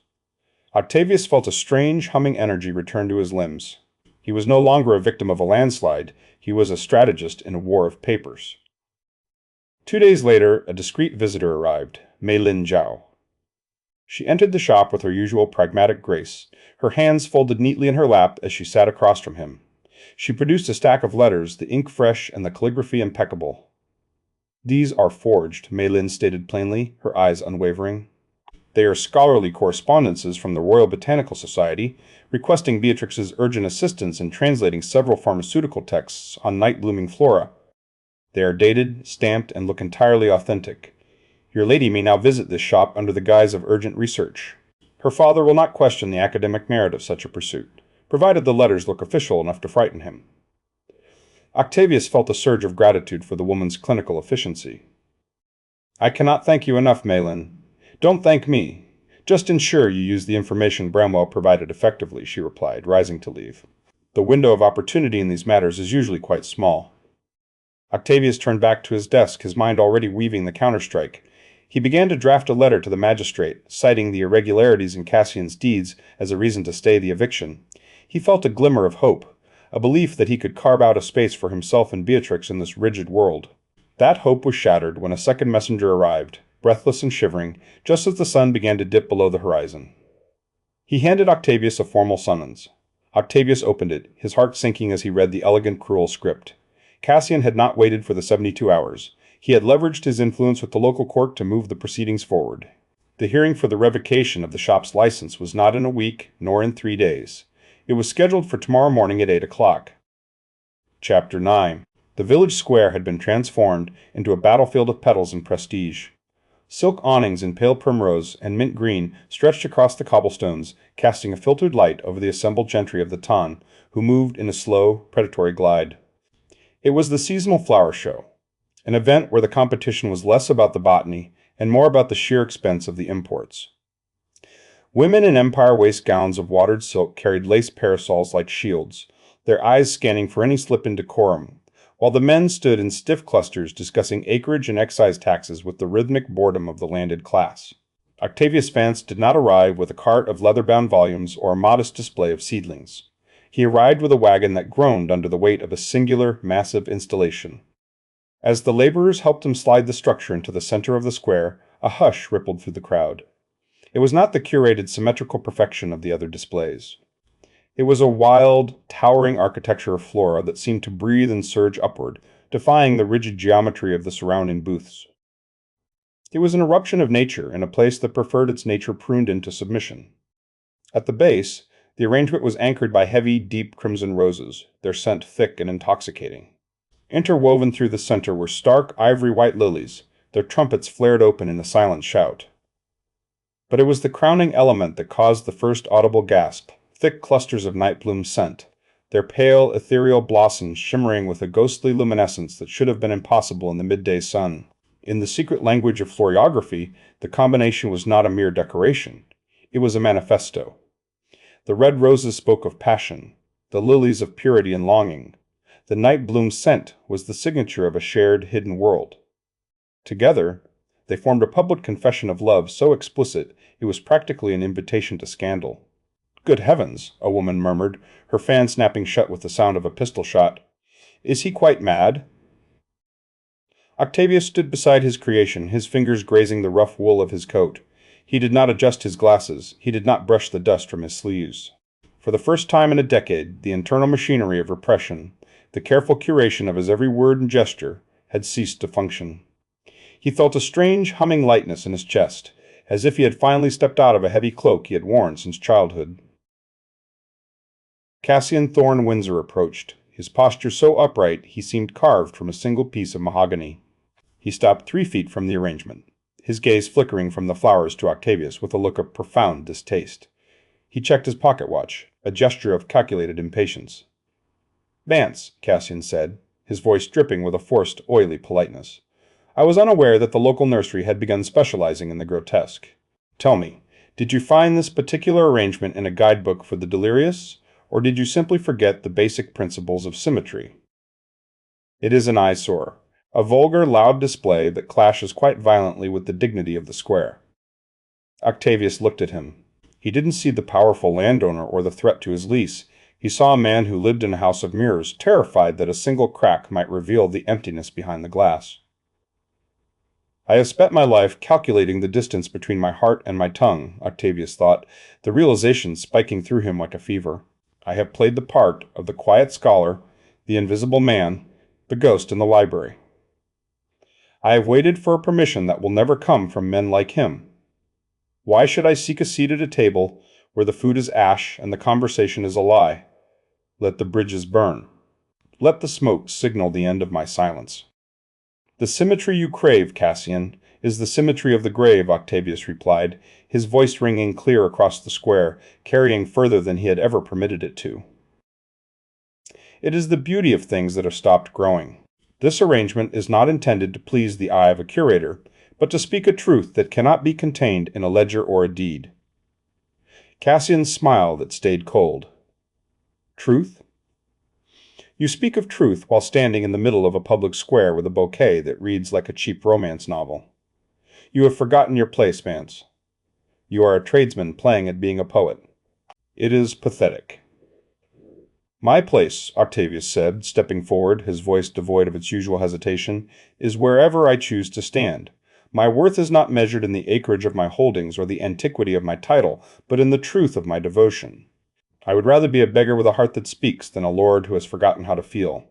Octavius felt a strange, humming energy return to his limbs. He was no longer a victim of a landslide, he was a strategist in a war of papers. 2 days later, a discreet visitor arrived, Mei Lin Zhao. She entered the shop with her usual pragmatic grace, her hands folded neatly in her lap as she sat across from him. She produced a stack of letters, the ink fresh and the calligraphy impeccable. "These are forged," Mei Lin stated plainly, her eyes unwavering. "They are scholarly correspondences from the Royal Botanical Society, requesting Beatrix's urgent assistance in translating several pharmaceutical texts on night-blooming flora. They are dated, stamped, and look entirely authentic. Your lady may now visit this shop under the guise of urgent research. Her father will not question the academic merit of such a pursuit, provided the letters look official enough to frighten him." Octavius felt a surge of gratitude for the woman's clinical efficiency. "I cannot thank you enough, Mei Lin. Don't thank me. Just ensure you use the information Bramwell provided effectively," she replied, rising to leave. "The window of opportunity in these matters is usually quite small." Octavius turned back to his desk, his mind already weaving the counterstrike. He began to draft a letter to the magistrate, citing the irregularities in Cassian's deeds as a reason to stay the eviction. He felt a glimmer of hope, a belief that he could carve out a space for himself and Beatrix in this rigid world. That hope was shattered when a second messenger arrived, breathless and shivering, just as the sun began to dip below the horizon. He handed Octavius a formal summons. Octavius opened it, his heart sinking as he read the elegant, cruel script. Cassian had not waited for the 72 hours. He had leveraged his influence with the local court to move the proceedings forward. The hearing for the revocation of the shop's license was not in a week, nor in 3 days. It was scheduled for tomorrow morning at 8 o'clock. Chapter 9. The village square had been transformed into a battlefield of petals and prestige. Silk awnings in pale primrose and mint green stretched across the cobblestones, casting a filtered light over the assembled gentry of the town, who moved in a slow, predatory glide. It was the seasonal flower show, an event where the competition was less about the botany and more about the sheer expense of the imports. Women in empire waist gowns of watered silk carried lace parasols like shields, their eyes scanning for any slip in decorum, while the men stood in stiff clusters discussing acreage and excise taxes with the rhythmic boredom of the landed class. Octavius Vance did not arrive with a cart of leather-bound volumes or a modest display of seedlings. He arrived with a wagon that groaned under the weight of a singular, massive installation. As the laborers helped him slide the structure into the center of the square, a hush rippled through the crowd. It was not the curated symmetrical perfection of the other displays. It was a wild, towering architecture of flora that seemed to breathe and surge upward, defying the rigid geometry of the surrounding booths. It was an eruption of nature in a place that preferred its nature pruned into submission. At the base, the arrangement was anchored by heavy, deep crimson roses, their scent thick and intoxicating. Interwoven through the center were stark, ivory-white lilies, their trumpets flared open in a silent shout. But it was the crowning element that caused the first audible gasp, thick clusters of nightbloom scent, their pale, ethereal blossoms shimmering with a ghostly luminescence that should have been impossible in the midday sun. In the secret language of florography, the combination was not a mere decoration. It was a manifesto. The red roses spoke of passion, the lilies of purity and longing. The night-bloom scent was the signature of a shared, hidden world. Together, they formed a public confession of love so explicit it was practically an invitation to scandal. "Good heavens," a woman murmured, her fan snapping shut with the sound of a pistol shot. "Is he quite mad?" Octavius stood beside his creation, his fingers grazing the rough wool of his coat. He did not adjust his glasses, he did not brush the dust from his sleeves. For the first time in a decade, the internal machinery of repression, the careful curation of his every word and gesture, had ceased to function. He felt a strange, humming lightness in his chest, as if he had finally stepped out of a heavy cloak he had worn since childhood. Cassian Thorne Windsor approached, his posture so upright he seemed carved from a single piece of mahogany. He stopped 3 feet from the arrangement, his gaze flickering from the flowers to Octavius with a look of profound distaste. He checked his pocket watch, a gesture of calculated impatience. "Vance," Cassian said, his voice dripping with a forced, oily politeness. "I was unaware that the local nursery had begun specializing in the grotesque. Tell me, did you find this particular arrangement in a guidebook for the delirious, or did you simply forget the basic principles of symmetry?" It is an eyesore, a vulgar, loud display that clashes quite violently with the dignity of the square. Octavius looked at him. He didn't see the powerful landowner or the threat to his lease. He saw a man who lived in a house of mirrors, terrified that a single crack might reveal the emptiness behind the glass. "I have spent my life calculating the distance between my heart and my tongue," Octavius thought, the realization spiking through him like a fever. "I have played the part of the quiet scholar, the invisible man, the ghost in the library. I have waited for a permission that will never come from men like him. Why should I seek a seat at a table where the food is ash and the conversation is a lie? Let the bridges burn. Let the smoke signal the end of my silence." "The symmetry you crave, Cassian, is the symmetry of the grave," Octavius replied, his voice ringing clear across the square, carrying further than he had ever permitted it to. "It is the beauty of things that have stopped growing. This arrangement is not intended to please the eye of a curator, but to speak a truth that cannot be contained in a ledger or a deed." Cassian's smile that stayed cold. "Truth? You speak of truth while standing in the middle of a public square with a bouquet that reads like a cheap romance novel. You have forgotten your place, Vance. You are a tradesman playing at being a poet. It is pathetic." "My place," Octavius said, stepping forward, his voice devoid of its usual hesitation, "is wherever I choose to stand. My worth is not measured in the acreage of my holdings or the antiquity of my title, but in the truth of my devotion. I would rather be a beggar with a heart that speaks than a lord who has forgotten how to feel."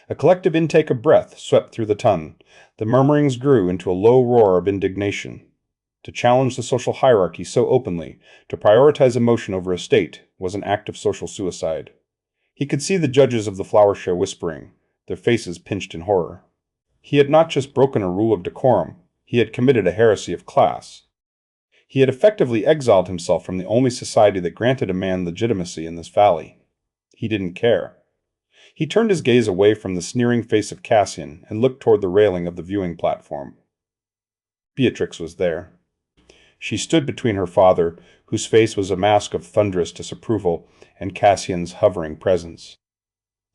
A collective intake of breath swept through the ton. The murmurings grew into a low roar of indignation. To challenge the social hierarchy so openly, to prioritize emotion over estate, was an act of social suicide. He could see the judges of the flower show whispering, their faces pinched in horror. He had not just broken a rule of decorum, he had committed a heresy of class. He had effectively exiled himself from the only society that granted a man legitimacy in this valley. He didn't care. He turned his gaze away from the sneering face of Cassian and looked toward the railing of the viewing platform. Beatrix was there. She stood between her father, whose face was a mask of thunderous disapproval, and Cassian's hovering presence.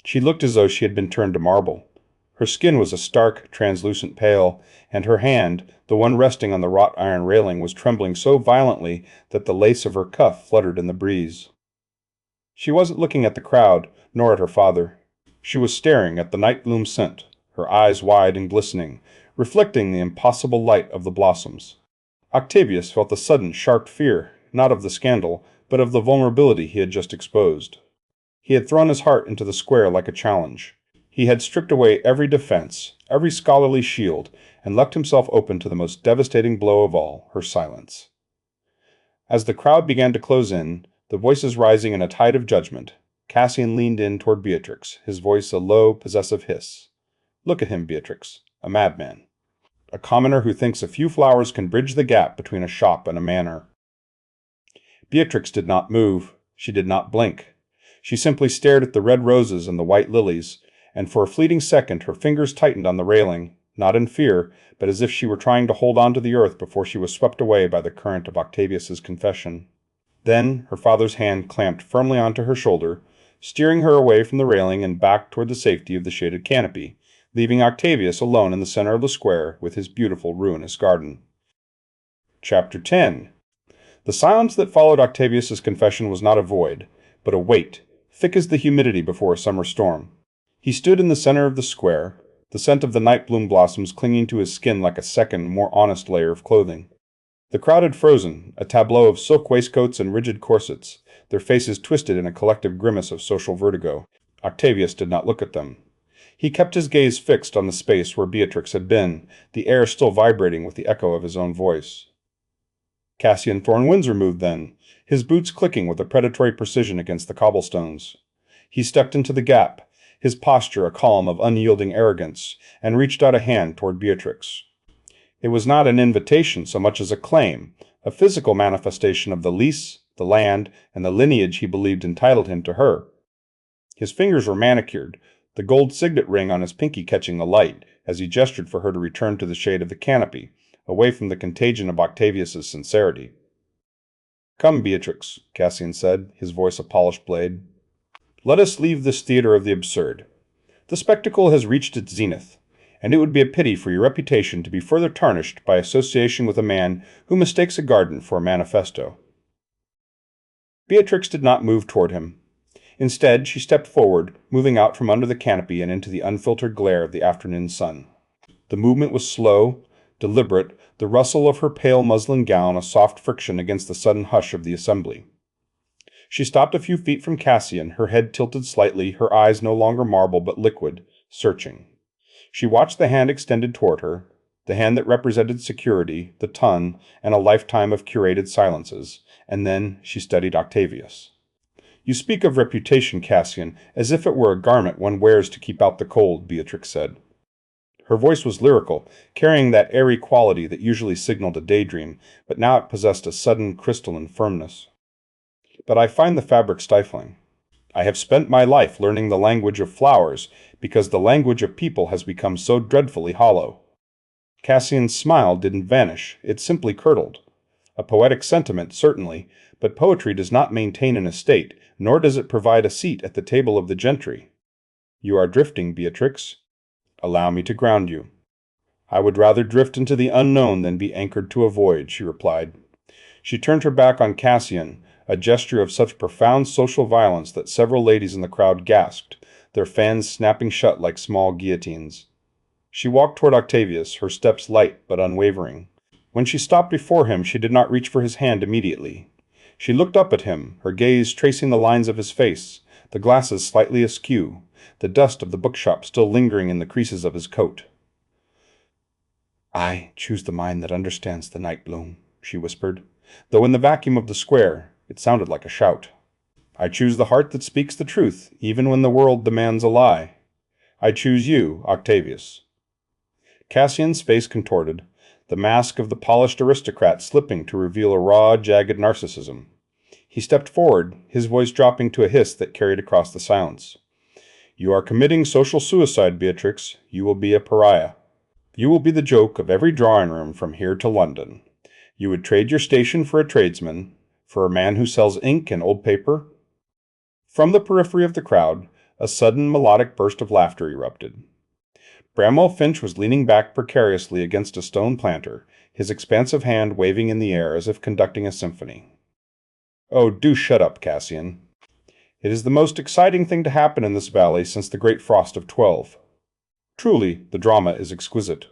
She looked as though she had been turned to marble. Her skin was a stark, translucent pale, and her hand, the one resting on the wrought iron railing, was trembling so violently that the lace of her cuff fluttered in the breeze. She wasn't looking at the crowd, nor at her father. She was staring at the night-bloom scent, her eyes wide and glistening, reflecting the impossible light of the blossoms. Octavius felt a sudden, sharp fear, not of the scandal, but of the vulnerability he had just exposed. He had thrown his heart into the square like a challenge. He had stripped away every defense, every scholarly shield, and left himself open to the most devastating blow of all, her silence. As the crowd began to close in, the voices rising in a tide of judgment, Cassian leaned in toward Beatrix, his voice a low, possessive hiss. "Look at him, Beatrix, a madman. A commoner who thinks a few flowers can bridge the gap between a shop and a manor." Beatrix did not move. She did not blink. She simply stared at the red roses and the white lilies, and for a fleeting second her fingers tightened on the railing, not in fear, but as if she were trying to hold on to the earth before she was swept away by the current of Octavius's confession. Then her father's hand clamped firmly onto her shoulder, steering her away from the railing and back toward the safety of the shaded canopy, leaving Octavius alone in the center of the square with his beautiful ruinous garden. Chapter 10. The silence that followed Octavius's confession was not a void, but a weight, thick as the humidity before a summer storm. He stood in the center of the square, the scent of the night bloom blossoms clinging to his skin like a second, more honest layer of clothing. The crowd had frozen, a tableau of silk waistcoats and rigid corsets, their faces twisted in a collective grimace of social vertigo. Octavius did not look at them. He kept his gaze fixed on the space where Beatrix had been, the air still vibrating with the echo of his own voice. Cassian Thorne Windsor moved then, his boots clicking with a predatory precision against the cobblestones. He stepped into the gap, his posture a column of unyielding arrogance, and reached out a hand toward Beatrix. It was not an invitation so much as a claim, a physical manifestation of the lease, the land, and the lineage he believed entitled him to her. His fingers were manicured, the gold signet ring on his pinky catching the light, as he gestured for her to return to the shade of the canopy, away from the contagion of Octavius's sincerity. "Come, Beatrix," Cassian said, his voice a polished blade. "Let us leave this theater of the absurd. The spectacle has reached its zenith, and it would be a pity for your reputation to be further tarnished by association with a man who mistakes a garden for a manifesto." Beatrix did not move toward him. Instead, she stepped forward, moving out from under the canopy and into the unfiltered glare of the afternoon sun. The movement was slow, deliberate, the rustle of her pale muslin gown a soft friction against the sudden hush of the assembly. She stopped a few feet from Cassian, her head tilted slightly, her eyes no longer marble but liquid, searching. She watched the hand extended toward her, the hand that represented security, the ton, and a lifetime of curated silences, and then she studied Octavius. "You speak of reputation, Cassian, as if it were a garment one wears to keep out the cold," Beatrix said. Her voice was lyrical, carrying that airy quality that usually signaled a daydream, but now it possessed a sudden crystalline firmness. "But I find the fabric stifling. I have spent my life learning the language of flowers, because the language of people has become so dreadfully hollow." Cassian's smile didn't vanish, it simply curdled. A poetic sentiment, certainly, but poetry does not maintain an estate, nor does it provide a seat at the table of the gentry. "You are drifting, Beatrix. Allow me to ground you." "I would rather drift into the unknown than be anchored to a void," she replied. She turned her back on Cassian, a gesture of such profound social violence that several ladies in the crowd gasped, their fans snapping shut like small guillotines. She walked toward Octavius, her steps light but unwavering. When she stopped before him, she did not reach for his hand immediately. She looked up at him, her gaze tracing the lines of his face, the glasses slightly askew, the dust of the bookshop still lingering in the creases of his coat. "I choose the mind that understands the night bloom," she whispered, though in the vacuum of the square it sounded like a shout. "I choose the heart that speaks the truth, even when the world demands a lie. I choose you, Octavius." Cassian's face contorted, the mask of the polished aristocrat slipping to reveal a raw, jagged narcissism. He stepped forward, his voice dropping to a hiss that carried across the silence. "You are committing social suicide, Beatrix. You will be a pariah. You will be the joke of every drawing-room from here to London. You would trade your station for a tradesman, for a man who sells ink and old paper." From the periphery of the crowd, a sudden melodic burst of laughter erupted. Bramwell Finch was leaning back precariously against a stone planter, his expansive hand waving in the air as if conducting a symphony. "Oh, do shut up, Cassian. It is the most exciting thing to happen in this valley since the great frost of '12. Truly, the drama is exquisite."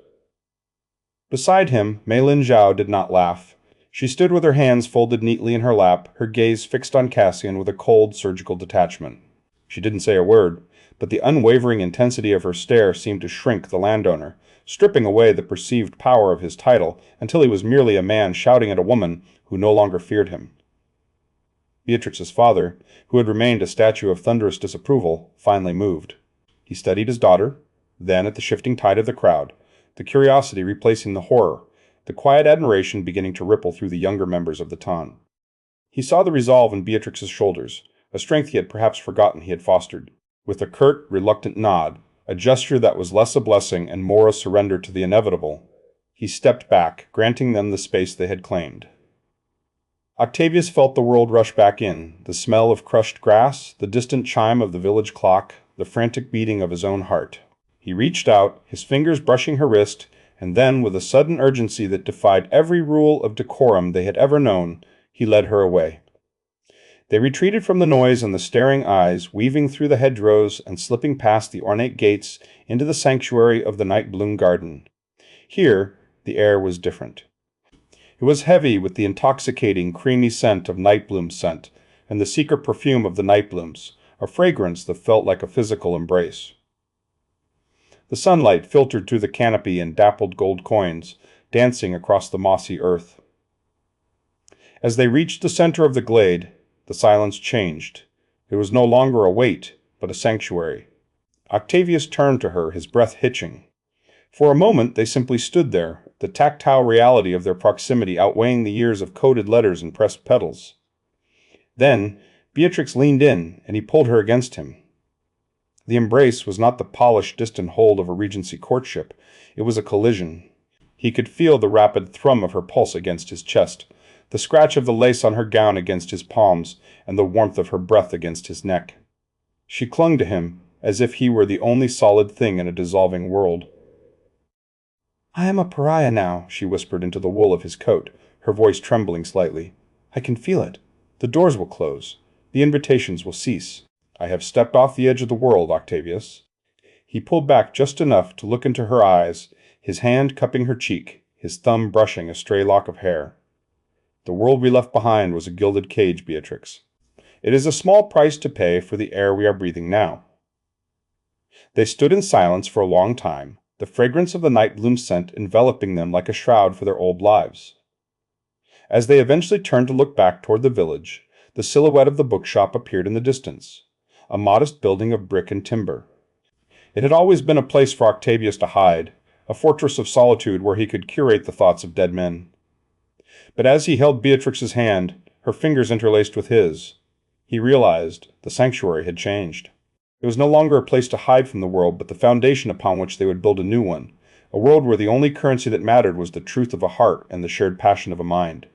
Beside him, Mei Lin Zhao did not laugh. She stood with her hands folded neatly in her lap, her gaze fixed on Cassian with a cold, surgical detachment. She didn't say a word, but the unwavering intensity of her stare seemed to shrink the landowner, stripping away the perceived power of his title until he was merely a man shouting at a woman who no longer feared him. Beatrix's father, who had remained a statue of thunderous disapproval, finally moved. He studied his daughter, then at the shifting tide of the crowd, the curiosity replacing the horror, the quiet admiration beginning to ripple through the younger members of the ton. He saw the resolve in Beatrix's shoulders, a strength he had perhaps forgotten he had fostered. With a curt, reluctant nod, a gesture that was less a blessing and more a surrender to the inevitable, he stepped back, granting them the space they had claimed. Octavius felt the world rush back in, the smell of crushed grass, the distant chime of the village clock, the frantic beating of his own heart. He reached out, his fingers brushing her wrist, and then, with a sudden urgency that defied every rule of decorum they had ever known, he led her away. They retreated from the noise and the staring eyes, weaving through the hedgerows and slipping past the ornate gates into the sanctuary of the night-bloom garden. Here, the air was different. It was heavy with the intoxicating, creamy scent of night-bloom scent, and the secret perfume of the night-blooms, a fragrance that felt like a physical embrace. The sunlight filtered through the canopy in dappled gold coins, dancing across the mossy earth. As they reached the center of the glade, the silence changed. It was no longer a wait, but a sanctuary. Octavius turned to her, his breath hitching. For a moment they simply stood there, the tactile reality of their proximity outweighing the years of coded letters and pressed petals. Then, Beatrix leaned in, and he pulled her against him. The embrace was not the polished, distant hold of a Regency courtship. It was a collision. He could feel the rapid thrum of her pulse against his chest, the scratch of the lace on her gown against his palms, and the warmth of her breath against his neck. She clung to him, as if he were the only solid thing in a dissolving world. "I am a pariah now," she whispered into the wool of his coat, her voice trembling slightly. "I can feel it. The doors will close. The invitations will cease. I have stepped off the edge of the world, Octavius." He pulled back just enough to look into her eyes, his hand cupping her cheek, his thumb brushing a stray lock of hair. "The world we left behind was a gilded cage, Beatrix. It is a small price to pay for the air we are breathing now." They stood in silence for a long time, the fragrance of the night-bloom scent enveloping them like a shroud for their old lives. As they eventually turned to look back toward the village, the silhouette of the bookshop appeared in the distance, a modest building of brick and timber. It had always been a place for Octavius to hide, a fortress of solitude where he could curate the thoughts of dead men. But as he held Beatrix's hand, her fingers interlaced with his, he realized the sanctuary had changed. It was no longer a place to hide from the world, but the foundation upon which they would build a new one, a world where the only currency that mattered was the truth of a heart and the shared passion of a mind.